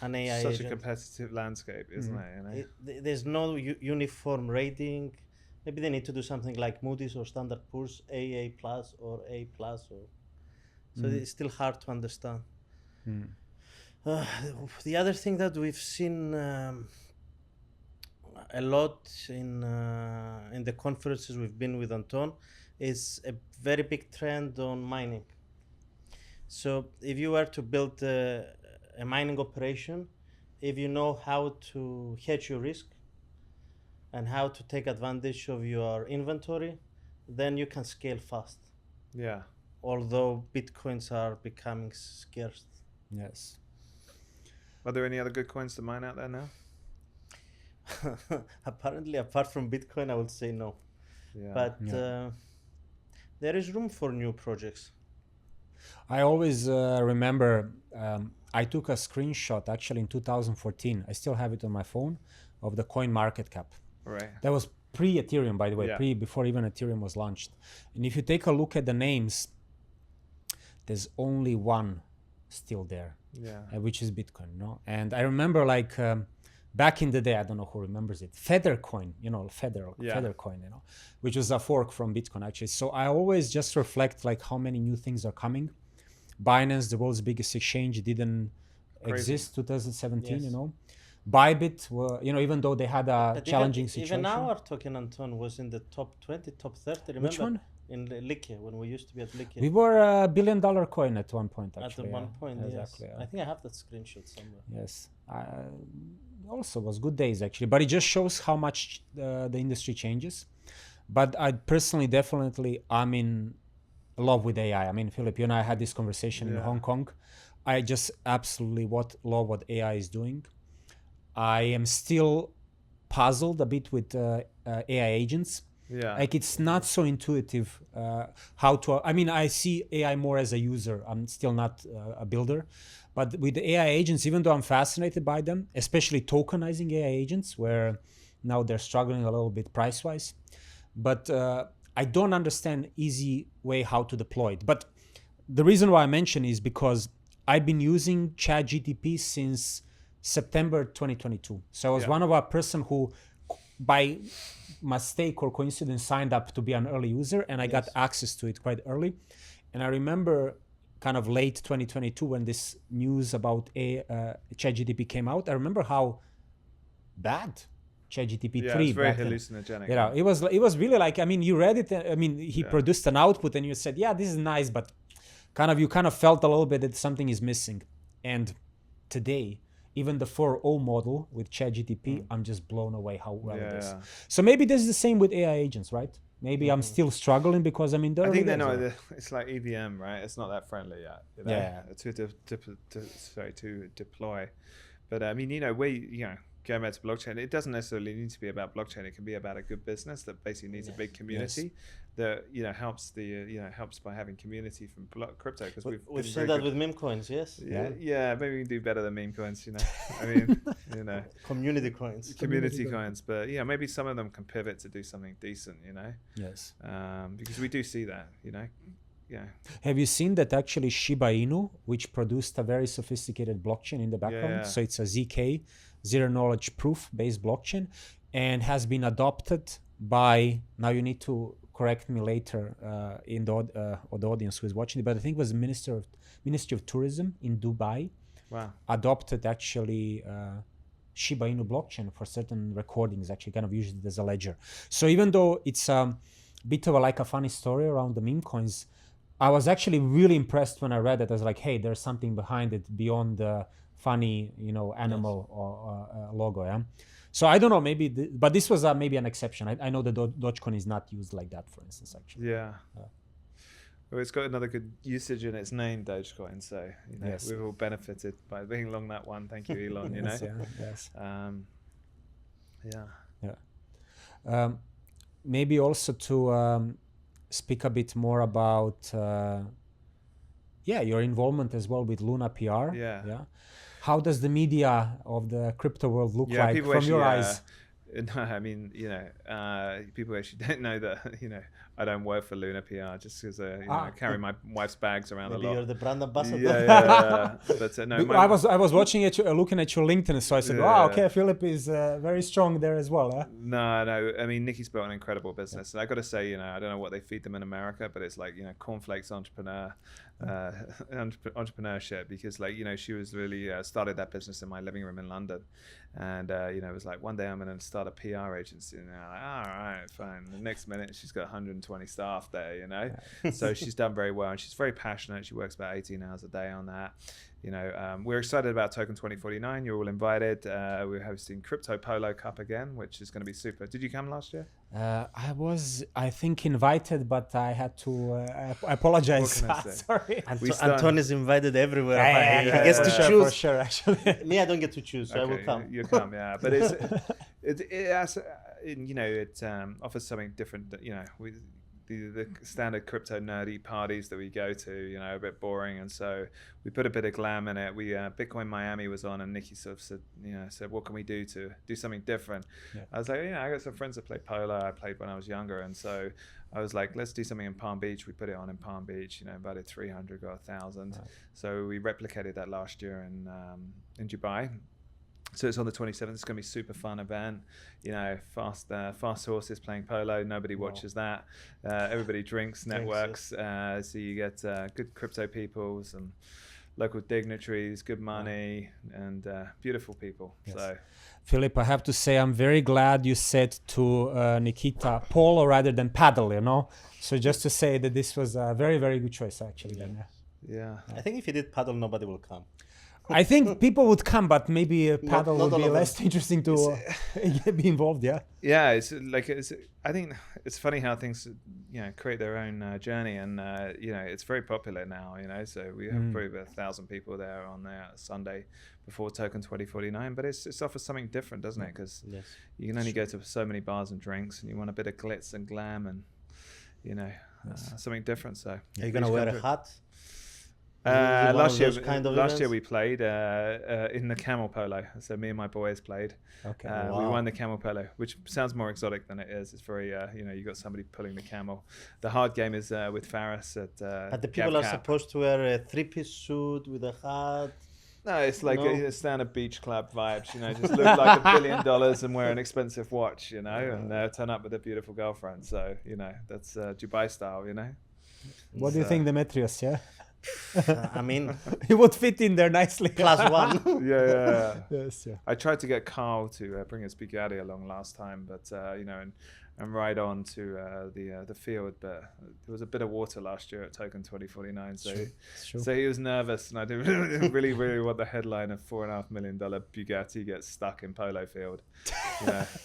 S3: an AI agent.
S2: Such a competitive landscape, isn't it? You know?
S3: There's no uniform rating. Maybe they need to do something like Moody's or Standard Poor's, AA plus or A plus, or so it's still hard to understand. The other thing that we've seen a lot in the conferences we've been with Anton is a very big trend on mining. So if you were to build a mining operation, if you know how to hedge your risk and how to take advantage of your inventory, then you can scale fast.
S2: Yeah.
S3: Although Bitcoins are becoming scarce.
S1: Yes.
S2: Are there any other good coins to mine out there now?
S3: Apparently, apart from Bitcoin, I would say no. But there is room for new projects.
S1: I always remember I took a screenshot actually in 2014. I still have it on my phone of the coin market cap.
S2: Right.
S1: That was pre-Ethereum, by the way, before even Ethereum was launched. And if you take a look at the names, there's only one still there, which is Bitcoin. No, and I remember like back in the day, I don't know who remembers it, Feather coin, you know, Feather coin, you know, which was a fork from Bitcoin actually. So I always just reflect like how many new things are coming. Binance, the world's biggest exchange, didn't exist 2017, you know. Bybit, you know, even though they had a challenging situation.
S3: Even our token, Anton, was in the top 20, top 30. Remember?
S1: Which one?
S3: In Likke, when we used to be at Likke.
S1: We were a $1 billion coin at one point, actually.
S3: At one point,
S1: exactly,
S3: yes. I think I have that screenshot somewhere.
S1: Yes. Also was good days, actually. But it just shows how much the industry changes. But I personally, definitely, I'm in love with AI. I mean, Philip, you and I had this conversation in Hong Kong. I just absolutely love what AI is doing. I am still puzzled a bit with AI agents.
S2: Yeah.
S1: Like it's not so intuitive how to. I mean, I see AI more as a user. I'm still not a builder, but with the AI agents, even though I'm fascinated by them, especially tokenizing AI agents, where now they're struggling a little bit price wise, but I don't understand easy way how to deploy it. But the reason why I mention is because I've been using ChatGPT since September 2022. So I was one of a person who, by mistake or coincidence, signed up to be an early user, and I got access to it quite early. And I remember kind of late 2022 when this news about ChatGPT came out. I remember how bad ChatGPT 3.
S2: It's very hallucinogenic.
S1: You know, it was really like, I mean, you read it. I mean, he produced an output, and you said, yeah, this is nice, but you kind of felt a little bit that something is missing. And today, even the 4.0 model with ChatGPT, I'm just blown away how well it is. So maybe this is the same with AI agents, right? Maybe I'm still struggling because I mean,
S2: I think it's like EVM, right? It's not that friendly yet. You know? To deploy. But I mean, going back to blockchain, it doesn't necessarily need to be about blockchain. It can be about a good business that basically needs a big community that helps helps by having community from crypto, because
S3: we've said that with meme coins. Yes.
S2: Yeah, maybe we can do better than meme coins. I mean,
S3: community coins.
S2: Community coins, but maybe some of them can pivot to do something decent.
S1: Yes.
S2: Because we do see that. Yeah.
S1: Have you seen that actually Shiba Inu, which produced a very sophisticated blockchain in the background? So it's a ZK, zero knowledge proof based blockchain, and has been adopted by, now you need to correct me later in the audience who is watching it, but I think it was Ministry of Tourism in Dubai.
S2: Wow.
S1: Adopted actually Shiba Inu blockchain for certain recordings, actually kind of used it as a ledger. So even though it's a bit of a funny story around the meme coins, I was actually really impressed when I read it. I was like, hey, there's something behind it beyond the funny, animal or logo. Yeah. So I don't know, maybe, but this was maybe an exception. I know the Dogecoin is not used like that, for instance, actually.
S2: Yeah. Well, it's got another good usage in its name, Dogecoin. So we've all benefited by being along that one. Thank you, Elon.
S1: Yes. Maybe also to speak a bit more about your involvement as well with Luna PR.
S2: Yeah.
S1: How does the media of the crypto world look like from your eyes?
S2: No, I mean, people actually don't know that, I don't work for Luna PR just because, I carry my wife's bags around a lot.
S3: You're the brand ambassador.
S2: Yeah. But no,
S1: I was watching it, looking at your LinkedIn, so I said, wow, okay, Philip is very strong there as well. Huh?
S2: No. I mean, Nikki's built an incredible business. And I got to say, I don't know what they feed them in America, but it's like, cornflakes entrepreneurship, because she was really started that business in my living room in London. And, it was like, one day I'm going to start a PR agency. And I'm like, all right, fine. The next minute, she's got 120 staff there, So she's done very well. And she's very passionate. She works about 18 hours a day on that. We're excited about Token 2049. You're all invited. We're hosting Crypto Polo Cup again, which is going to be super. Did you come last year?
S1: I was, I think, invited, but I had to I apologize. Sorry.
S3: Anton is invited everywhere. He gets to choose. For sure, actually. Me, I don't get to choose, so I will come.
S2: You come, yeah. But it offers something different. The standard crypto nerdy parties that we go to, a bit boring, and so we put a bit of glam in it. We Bitcoin Miami was on, and Nikki sort of said, what can we do to do something different? Yeah. I was like, I got some friends that play polo. I played when I was younger, and so I was like, let's do something in Palm Beach. We put it on in Palm Beach. Invited 300, got 1,000. Right. So we replicated that last year in Dubai. So it's on the 27th. It's going to be a super fun event. Fast horses playing polo. Nobody watches that. Everybody drinks, networks. So you get good crypto people, some local dignitaries, good money, and beautiful people. Yes. So,
S1: Philip, I have to say I'm very glad you said to Nikita polo rather than paddle. So just to say that this was a very, very good choice, actually.
S2: Yeah.
S3: I think if you did paddle, nobody will come.
S1: I think people would come, but maybe a paddle
S3: not
S1: would
S3: all
S1: be
S3: of them.
S1: less interesting to be involved. Yeah.
S2: Yeah, I think it's funny how things create their own journey, and it's very popular now. So we have probably about 1,000 people there on there Sunday before Token 2049. But it offers something different, doesn't it? Because
S3: Yes.
S2: you can only go to so many bars and drinks, and you want a bit of glitz and glam, and something different. So
S3: Are you gonna wear a hat?
S2: last
S3: events?
S2: year we played in the camel polo. So me and my boys played.
S1: Okay.
S2: We won the camel polo, which sounds more exotic than it is. It's very, you got somebody pulling the camel. The hard game is with Faris at
S3: But the people are supposed to wear a three-piece suit with a hat.
S2: No, it's like a standard beach club vibes, just look like $1 billion and wear an expensive watch, and turn up with a beautiful girlfriend. So, that's Dubai style,
S1: What do you think, Demetrios? Yeah.
S3: I mean,
S1: He would fit in there nicely.
S2: Yeah.
S3: +1.
S1: Yes. Yeah.
S2: I tried to get Carl to bring his Bugatti along last time, but and ride on to the field, but there was a bit of water last year at Token 2049, so he was nervous, and I didn't really want the headline of $4.5 million Bugatti gets stuck in polo field.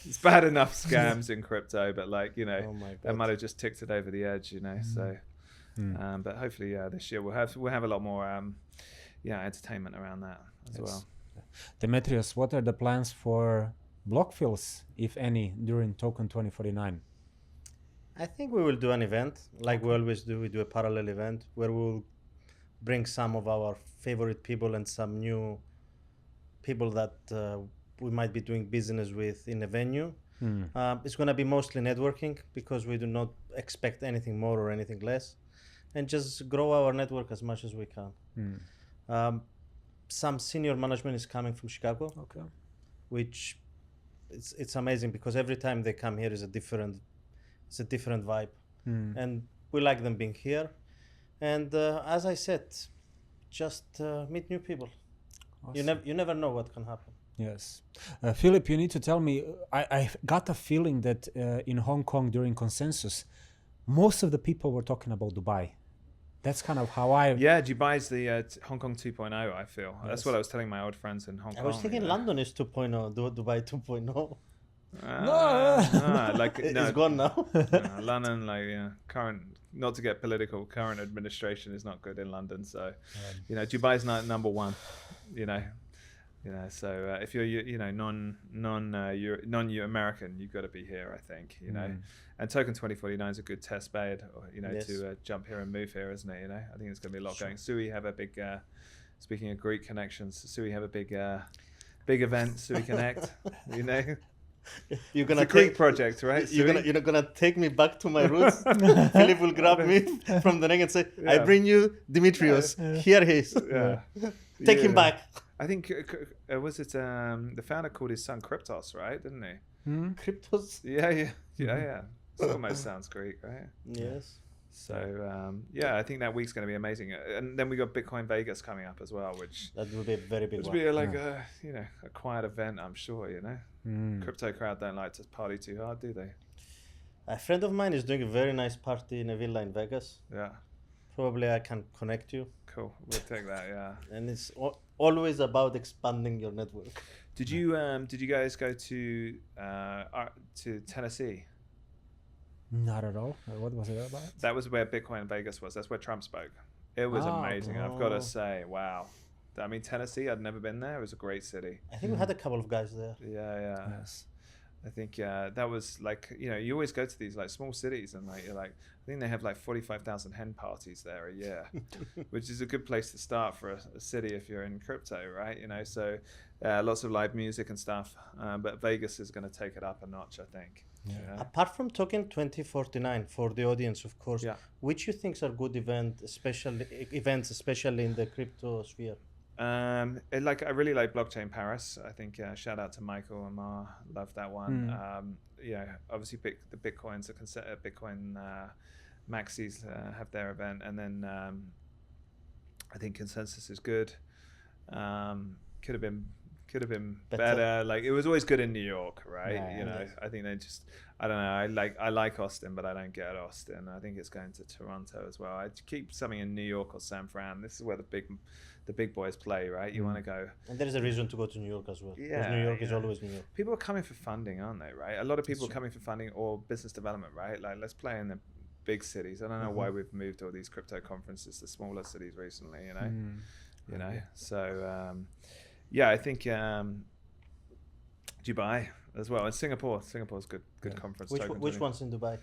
S2: It's bad enough scams in crypto, but that might have just ticked it over the edge, So. But hopefully, this year we'll have a lot more, entertainment around that as well.
S1: Demetrios, what are the plans for block fills, if any, during Token 2049?
S3: I think we will do an event like we always do. We do a parallel event where we'll bring some of our favorite people and some new people that we might be doing business with in a venue. It's going to be mostly networking because we do not expect anything more or anything less, and just grow our network as much as we can. Some senior management is coming from Chicago, which it's amazing because every time they come here is a different vibe, and we like them being here. And as I said, just meet new people.
S1: Awesome.
S3: You never know what can happen.
S1: Yes. Philip, you need to tell me, I got a feeling that in Hong Kong during Consensus, most of the people were talking about Dubai. That's kind of how
S2: Dubai's the Hong Kong 2.0, I feel. Yes. That's what I was telling my old friends in Hong Kong.
S3: I was thinking London is 2.0, Dubai 2.0. It's gone now.
S2: London, current, not to get political, current administration is not good in London. So, Dubai's not number one, So if you're non-American, you've got to be here, I think. And Token 2049 is a good test bed, to jump here and move here, isn't it? I think it's going to be a lot going. Sui have a big. Speaking of Greek connections, Sui have a big event. Sui Connect.
S3: You're gonna
S2: it's a Greek project, right?
S3: You're gonna take me back to my roots. Philip will grab me from the neck and say, "I bring you Demetrios. Here he is. Take him back."
S2: I think was it the founder called his son Kryptos, right? Didn't he?
S3: Kryptos.
S2: Yeah. It almost sounds Greek, right?
S3: Yes.
S2: So I think that week's going to be amazing, and then we got Bitcoin Vegas coming up as well, which
S3: that will be a very big one.
S2: It'll be a quiet event, I'm sure. Crypto crowd don't like to party too hard, do they?
S3: A friend of mine is doing a very nice party in a villa in Vegas.
S2: Yeah.
S3: Probably I can connect you.
S2: Cool, we'll take that. Yeah.
S3: And it's always about expanding your network.
S2: Did you guys go to Tennessee?
S1: Not at all. What was it about?
S2: That was where Bitcoin Vegas was. That's where Trump spoke. It was amazing. I've got to say, wow. I mean, Tennessee, I'd never been there. It was a great city.
S3: I think we had a couple of guys there.
S2: Yeah.
S1: Yes.
S2: I think that was you always go to these small cities and you're I think they have 45,000 hen parties there a year, which is a good place to start for a city if you're in crypto, right? So lots of live music and stuff, but Vegas is going to take it up a notch, I think. Yeah.
S3: Apart from Token 2049, for the audience, of course, which you think are good events, especially in the crypto sphere?
S2: I really like Blockchain Paris. I think shout out to Michael and Ma, love that one. Obviously the Bitcoins, Bitcoin maxis have their event, and then I think Consensus is good. Could have could have been better. Like it was always good in New York, right?
S1: Yeah,
S2: you know, I think they just, I don't know. I like Austin, but I don't get Austin. I think it's going to Toronto as well. I keep something in New York or San Fran. This is where the big boys play, right? You want to go.
S3: And there is a reason to go to New York as well.
S2: Yeah,
S3: because New York is always New York.
S2: People are coming for funding, aren't they? Right? A lot of people are coming for funding or business development, right? Like let's play in the big cities. I don't know why we've moved all these crypto conferences to smaller cities recently. You know. So yeah, I think Dubai as well, and Singapore's good conference.
S3: Which one's in Dubai?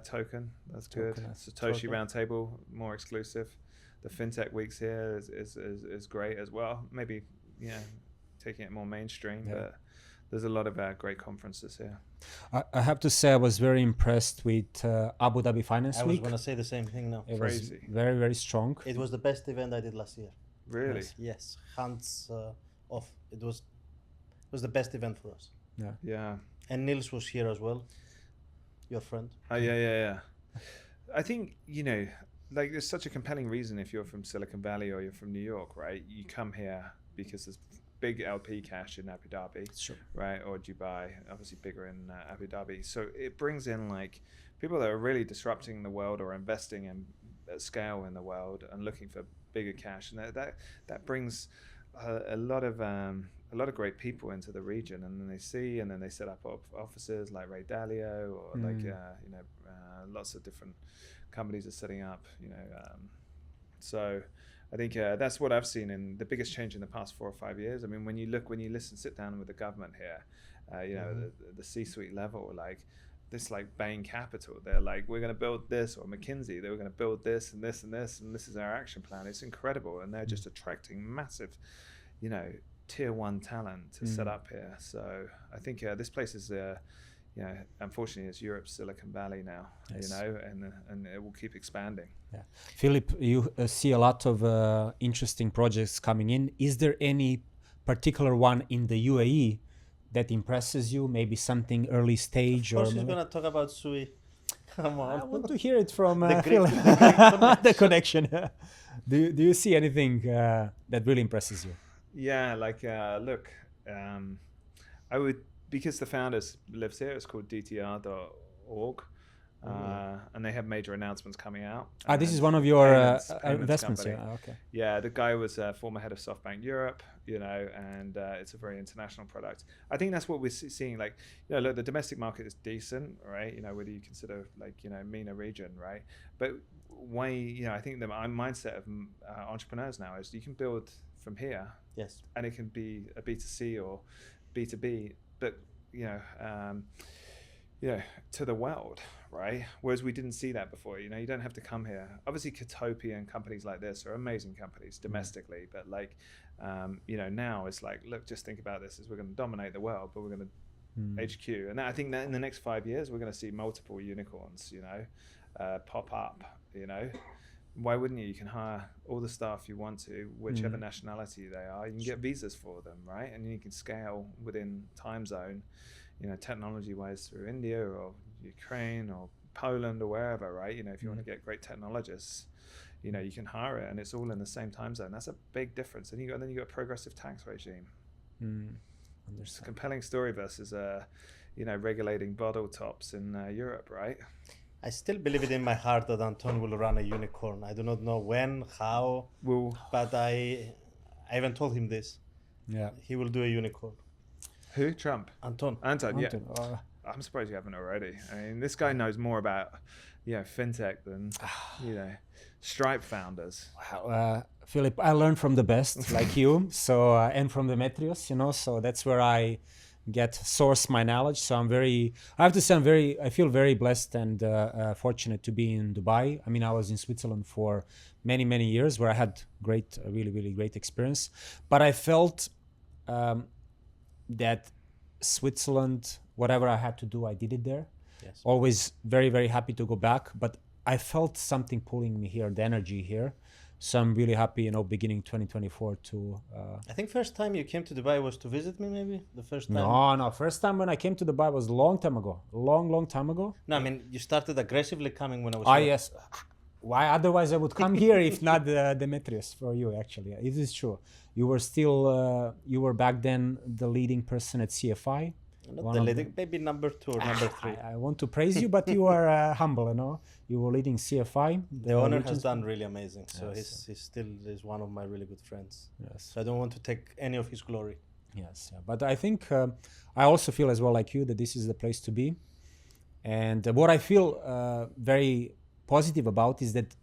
S2: Token, that's good. Satoshi Roundtable, more exclusive. The FinTech weeks here is great as well. Maybe taking it more mainstream, but there's a lot of great conferences here.
S1: I have to say I was very impressed with Abu Dhabi Finance Week.
S3: I was going to say the same thing now.
S1: It was very, very strong.
S3: It was the best event I did last year.
S2: Really?
S3: Yes. Hands off. It was the best event for us.
S2: Yeah.
S3: And Nils was here as well, your friend.
S2: Oh, yeah. I think, like there's such a compelling reason if you're from Silicon Valley or you're from New York, right? You come here because there's big LP cash in Abu Dhabi, right? Or Dubai, obviously bigger in Abu Dhabi. So it brings in like people that are really disrupting the world or investing in at scale in the world and looking for bigger cash. And that brings a lot of great people into the region, and then they set up offices like Ray Dalio or lots of different companies are setting up, so I think that's what I've seen in the biggest change in the past 4 or 5 years. I mean, when you sit down with the government here, the C-suite level, like this, like Bain Capital, they're like, we're going to build this, or McKinsey, they were going to build this and this and this, and this is our action plan. It's incredible, and they're just attracting massive, tier 1 talent to set up here. So I think this place is unfortunately, it's Europe's Silicon Valley now, and it will keep expanding.
S1: Yeah. Philip, you see a lot of interesting projects coming in. Is there any particular one in the UAE that impresses you? Maybe something early stage?
S3: Of course, he's going to talk about Sui. Come on.
S1: I want to hear it from
S3: the
S1: Philip. The connection. Do you see anything that really impresses you?
S2: Yeah, like, look, I would, because the founders lives here, it's called DTR.org, and they have major announcements coming out.
S1: This is one of your investments.
S2: Company.
S1: Yeah, okay.
S2: Yeah, the guy was former head of SoftBank Europe, and it's a very international product. I think that's what we're seeing. Like, look, the domestic market is decent, right? Whether you consider like, MENA region, right? But why, I think the mindset of entrepreneurs now is you can build from here.
S3: Yes.
S2: And it can be a B2C or B2B, but to the world, right? Whereas we didn't see that before. You don't have to come here. Obviously, Katopia and companies like this are amazing companies domestically, but like, now it's like, look, just think about this: is we're going to dominate the world, but we're going to HQ. And I think that in the next 5 years, we're going to see multiple unicorns, pop up. Why wouldn't you? You can hire all the staff you want to, whichever nationality they are. You can get visas for them, right? And you can scale within time zone, technology-wise through India or Ukraine or Poland or wherever, right? If you want to get great technologists, you can hire it, and it's all in the same time zone. That's a big difference. And then you got a progressive tax regime. It's a compelling story versus, regulating bottle tops in Europe, right?
S3: I still believe it in my heart that Anton will run a unicorn. I do not know when, how, but I even told him this.
S1: Yeah,
S3: he will do a unicorn.
S2: Who? Trump?
S3: Anton,
S2: yeah. I'm surprised you haven't already. I mean, this guy knows more about, fintech than, Stripe founders.
S1: Wow, Philip, I learned from the best, like you. So and from Demetrios, so that's where I source my knowledge. So I have to say I feel very blessed and fortunate to be in Dubai. I mean, I was in Switzerland for many, many years where I had really, really great experience. But I felt that Switzerland, whatever I had to do, I did it there.
S3: Yes.
S1: Always very, very happy to go back. But I felt something pulling me here, the energy here. So I'm really happy, beginning 2024 to...
S3: I think first time you came to Dubai was to visit me, maybe? The first time?
S1: No. First time when I came to Dubai was a long time ago. Long time ago.
S3: No, I mean, you started aggressively coming when I was here.
S1: Yes. Why otherwise I would come here if not Demetrios for you, actually. It is true. You were still, you were back then the leading person at CFI.
S3: Not the leading, maybe number 2 or number 3.
S1: I want to praise you, but you are humble, you know. You were leading CFI.
S3: The owner has done really amazing. So
S1: Yes.
S3: he's still is one of my really good friends.
S1: Yes.
S3: So I don't want to take any of his glory.
S1: Yes, yeah. But I think I also feel as well like you that this is the place to be. And what I feel very positive about is that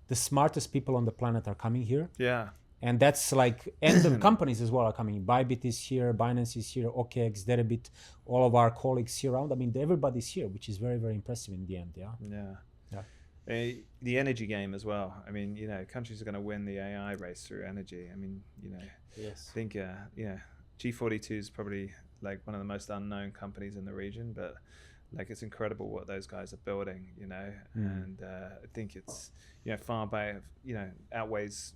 S1: the smartest people on the planet are coming here.
S2: Yeah.
S1: And that's like, and the companies as well are coming. Bybit is here, Binance is here, OKX, Deribit, all of our colleagues here around. I mean, everybody's here, which is very, very impressive in the end. Yeah.
S2: Yeah.
S1: Yeah.
S2: The energy game as well. I mean, you know, countries are going to win the AI race through energy. I mean, you know,
S3: Yes.
S2: I think, G42 is probably like one of the most unknown companies in the region, but like it's incredible what those guys are building, you know, and I think it's, you know, far by, you know, outweighs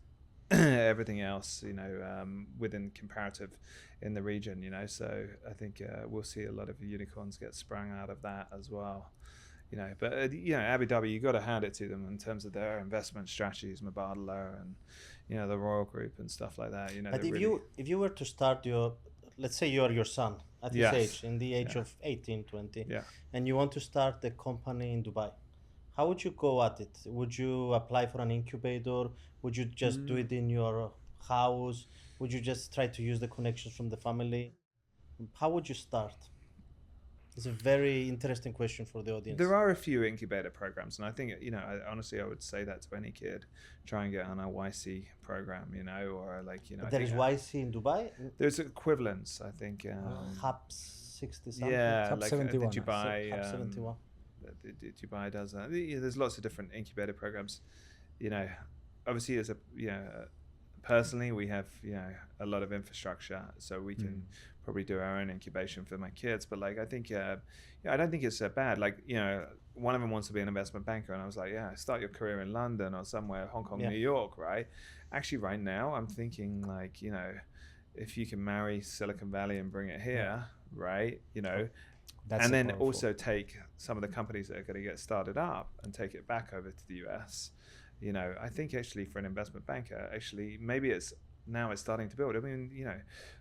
S2: everything else, you know, within comparative in the region, you know. So I think we'll see a lot of unicorns get sprung out of that as well, you know. But you know, Abu Dhabi, you got to hand it to them in terms of their investment strategies, Mubadala and, you know, the Royal Group and stuff like that. You know,
S3: But
S2: really,
S3: if you were to start your, let's say you are your son at his
S2: Yes.
S3: age, in the age of 18, 20,
S2: yeah.
S3: and you want to start a company in Dubai, how would you go at it? Would you apply for an incubator? Would you just do it in your house? Would you just try to use the connections from the family? How would you start? It's a very interesting question for the audience.
S2: There are a few incubator programs, and I think, you know, honestly, I would say that to any kid. Try and get on a YC program, you know, or like, you know.
S3: There is YC in Dubai.
S2: There's equivalents, I think.
S3: HAPS 60 something.
S2: Yeah,
S1: Top
S2: like
S1: 71,
S2: the Dubai.
S3: HAPS 71.
S2: Dubai does that. Yeah, there's lots of different incubator programs. You know, obviously, as a, you know, personally, we have, you know, a lot of infrastructure, so we can probably do our own incubation for my kids. But like, I think, yeah, I don't think it's so bad. Like, you know, one of them wants to be an investment banker, and I was like, yeah, start your career in London or somewhere, Hong Kong,
S3: Yeah.
S2: New York, right? Actually, right now, I'm thinking like, you know, if you can marry Silicon Valley and bring it here, right? You know.
S1: That's
S2: And then
S1: powerful.
S2: also take some of the companies that are going to get started up and take it back over to the US. You know, I think actually for an investment banker, actually maybe it's starting to build. I mean, you know,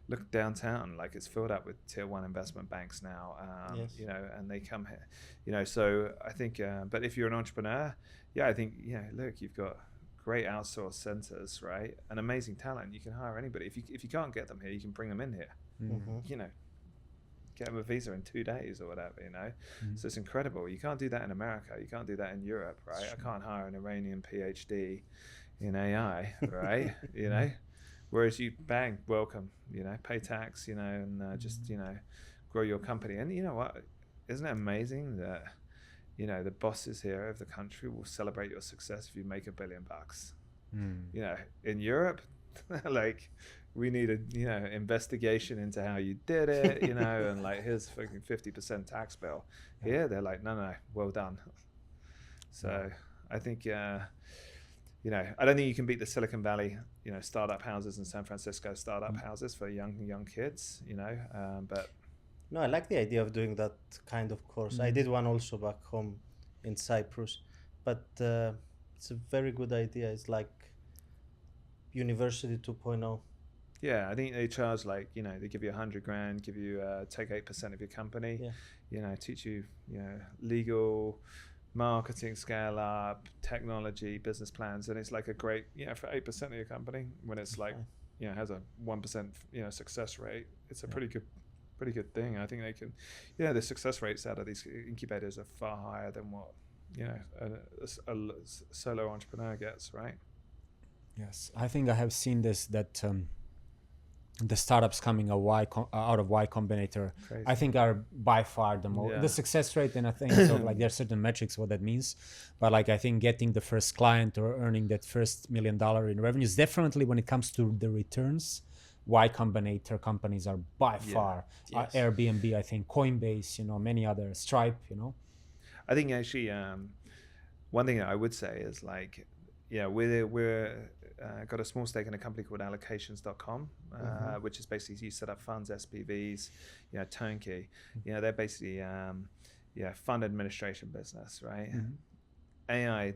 S2: look downtown, like it's filled up with tier 1 investment banks now.
S3: Yes.
S2: You know, and they come here. You know, so I think. But if you're an entrepreneur, yeah, I think, you know, look, you've got great outsourced centers, right? And amazing talent. You can hire anybody. If you can't get them here, you can bring them in here. You know. Get them a visa in 2 days or whatever, you know. So it's incredible. You can't do that in America. You can't do that in Europe, right? I can't hire an Iranian PhD in AI, right? You know, whereas you bang, welcome, you know, pay tax, you know, and just, you know, grow your company. And you know what? Isn't it amazing that, you know, the bosses here of the country will celebrate your success if you make $1 billion? You know, in Europe, like, we need a, you know, investigation into how you did it, you know, and like, here's fucking 50% tax bill. Here, they're like, no, well done. So I think, you know, I don't think you can beat the Silicon Valley, you know, startup houses in San Francisco, startup houses for young kids, you know, but.
S3: No, I like the idea of doing that kind of course. I did one also back home in Cyprus, but it's a very good idea. It's like University 2.0.
S2: Yeah, I think they charge like, you know, they give you $100,000, give you take 8% of your company, you know, teach you, you know, legal, marketing, scale up, technology, business plans, and it's like a great, you know, for 8% of your company, when it's like, you know, has a 1%, you know, success rate. It's a pretty good thing. I think they can, you know, the success rates out of these incubators are far higher than what, you know, a solo entrepreneur gets, right?
S1: Yes, I think I have seen this, that the startups coming out of Y Combinator,
S2: Crazy.
S1: I think are by far the most, the success rate, and I think so, like there are certain metrics what that means, but like I think getting the first client or earning that first $1 million in revenues, definitely when it comes to the returns, Y Combinator companies are by far, Airbnb, I think, Coinbase, you know, many others, Stripe, you know.
S2: I think actually one thing that I would say is like, yeah, we're got a small stake in a company called allocations.com, which is basically you set up funds, SPVs, you know, turnkey. You know, they're basically fund administration business, right? AI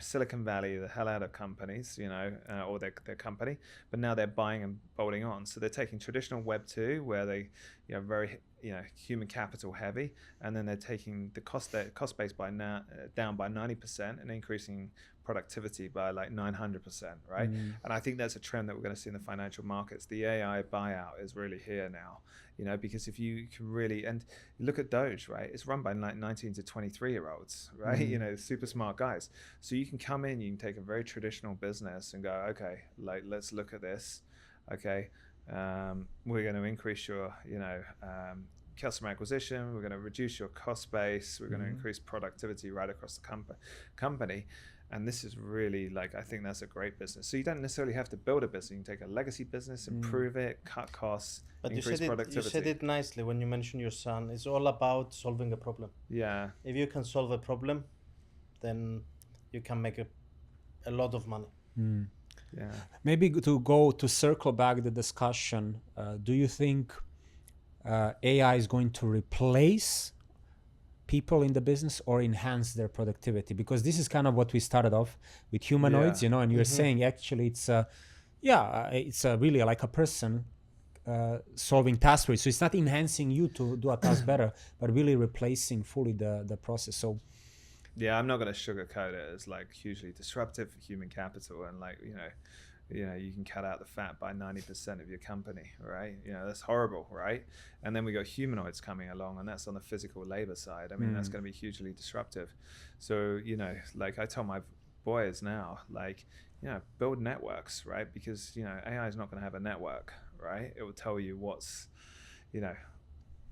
S2: Silicon Valley the hell out of companies, or their company, but now they're buying and bolting on. So they're taking traditional Web 2, where they, very, human capital heavy, and then they're taking the cost base down by 90% and increasing productivity by like 900%, right? And I think that's a trend that we're going to see in the financial markets. The AI buyout is really here now, because if you can really, and look at Doge, right? It's run by like 19 to 23-year-olds, right? Super smart guys. So you can come in, you can take a very traditional business and go, okay, like, let's look at this. Okay. We're going to increase your, customer acquisition. We're going to reduce your cost base. We're going to increase productivity right across the company. And this is really, like, I think that's a great business. So you don't necessarily have to build a business. You can take a legacy business, improve it, cut costs,
S3: but
S2: increase productivity.
S3: You said it nicely when you mentioned your son. It's all about solving a problem.
S2: Yeah.
S3: If you can solve a problem, then you can make a lot of money.
S1: Yeah. Maybe to circle back the discussion, do you think AI is going to replace people in the business or enhance their productivity? Because this is kind of what we started off with humanoids, and you're saying actually it's really like a person solving tasks for you. So it's not enhancing you to do a task better, but really replacing fully the process. So
S2: yeah, I'm not going to sugarcoat it as like hugely disruptive for human capital, and like, you can cut out the fat by 90% of your company, right? That's horrible, right? And then we got humanoids coming along, and that's on the physical labor side. I mean, that's going to be hugely disruptive. So, like I tell my boys now, like, build networks, right? Because, AI is not going to have a network, right? It will tell you what's,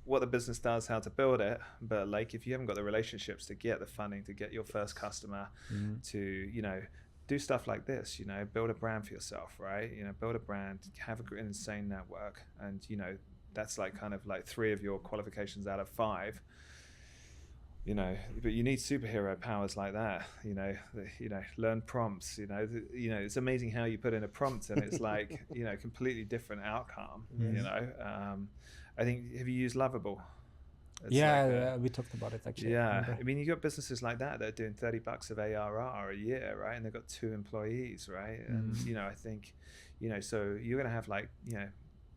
S2: what the business does, how to build it, but like if you haven't got the relationships to get the funding, to get your first customer, to do stuff like this, build a brand for yourself, right? Build a brand, have an insane network, and that's like kind of like 3 of your qualifications out of 5. But you need superhero powers like that. Learn prompts. It's amazing how you put in a prompt and it's like completely different outcome. I think, have you used Lovable? It's
S1: we talked about it actually.
S2: Yeah, I mean, you got businesses like that are doing $30 of ARR a year, right? And they've got 2 employees, right? And I think, so you're gonna have like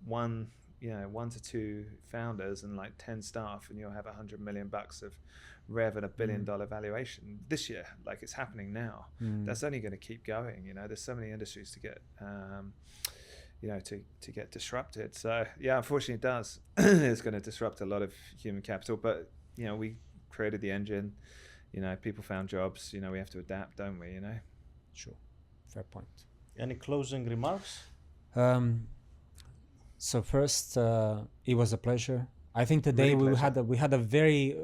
S2: one to 2 founders and like 10 staff, and you'll have $100 million of rev and $1 billion valuation this year. Like, it's happening now. That's only going to keep going. There's so many industries to get. To get disrupted. So yeah, unfortunately it does. It's going to disrupt a lot of human capital, but we created the engine, people found jobs, we have to adapt, don't we?
S1: Sure, fair point.
S3: Any closing remarks?
S1: So first, it was a pleasure. I think today
S2: Really
S1: we had a very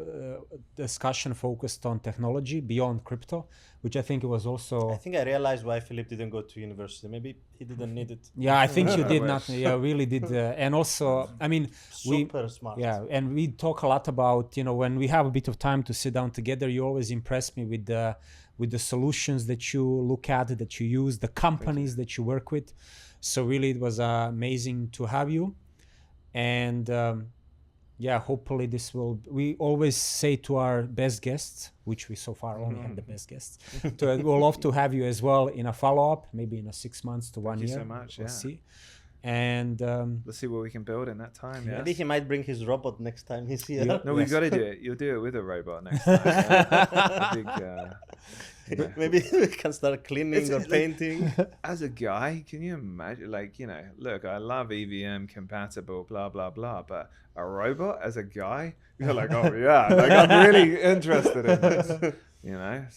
S1: discussion focused on technology beyond crypto, which I think it was also.
S3: I think I realized why Philip didn't go to university. Maybe he didn't need it.
S1: Yeah, I think you did not. Yeah, really did. And also, I mean,
S3: super smart.
S1: Yeah, and we talk a lot about when we have a bit of time to sit down together. You always impress me with the solutions that you look at, that you use, the companies that you work with. So really, it was amazing to have you, and. Hopefully this will. We always say to our best guests, which we so far only have the best guests, we'll love to have you as well in a follow-up, maybe in 6 months to 1 year.
S2: Thank you so much.
S1: We'll see. And
S2: let's see what we can build in that time. Yeah.
S3: Maybe he might bring his robot next time he's here.
S2: No, we've got to do it. You'll do it with a robot next time.
S3: Maybe we can start cleaning or painting.
S2: As a guy, can you imagine? Like, look, I love EVM compatible, blah blah blah, but a robot as a guy, you're like, oh yeah, like I'm really interested in this.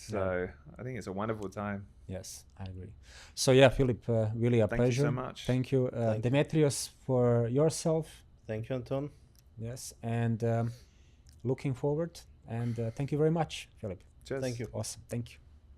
S2: So I think it's a wonderful time.
S1: Yes, I agree. So yeah, Philip, really a pleasure.
S2: Thank you so much.
S1: Thank you, Demetrios, for yourself.
S3: Thank you, Anton.
S1: Yes, and looking forward. And thank you very much, Philip.
S2: Cheers.
S3: Thank you.
S1: Awesome. Thank you.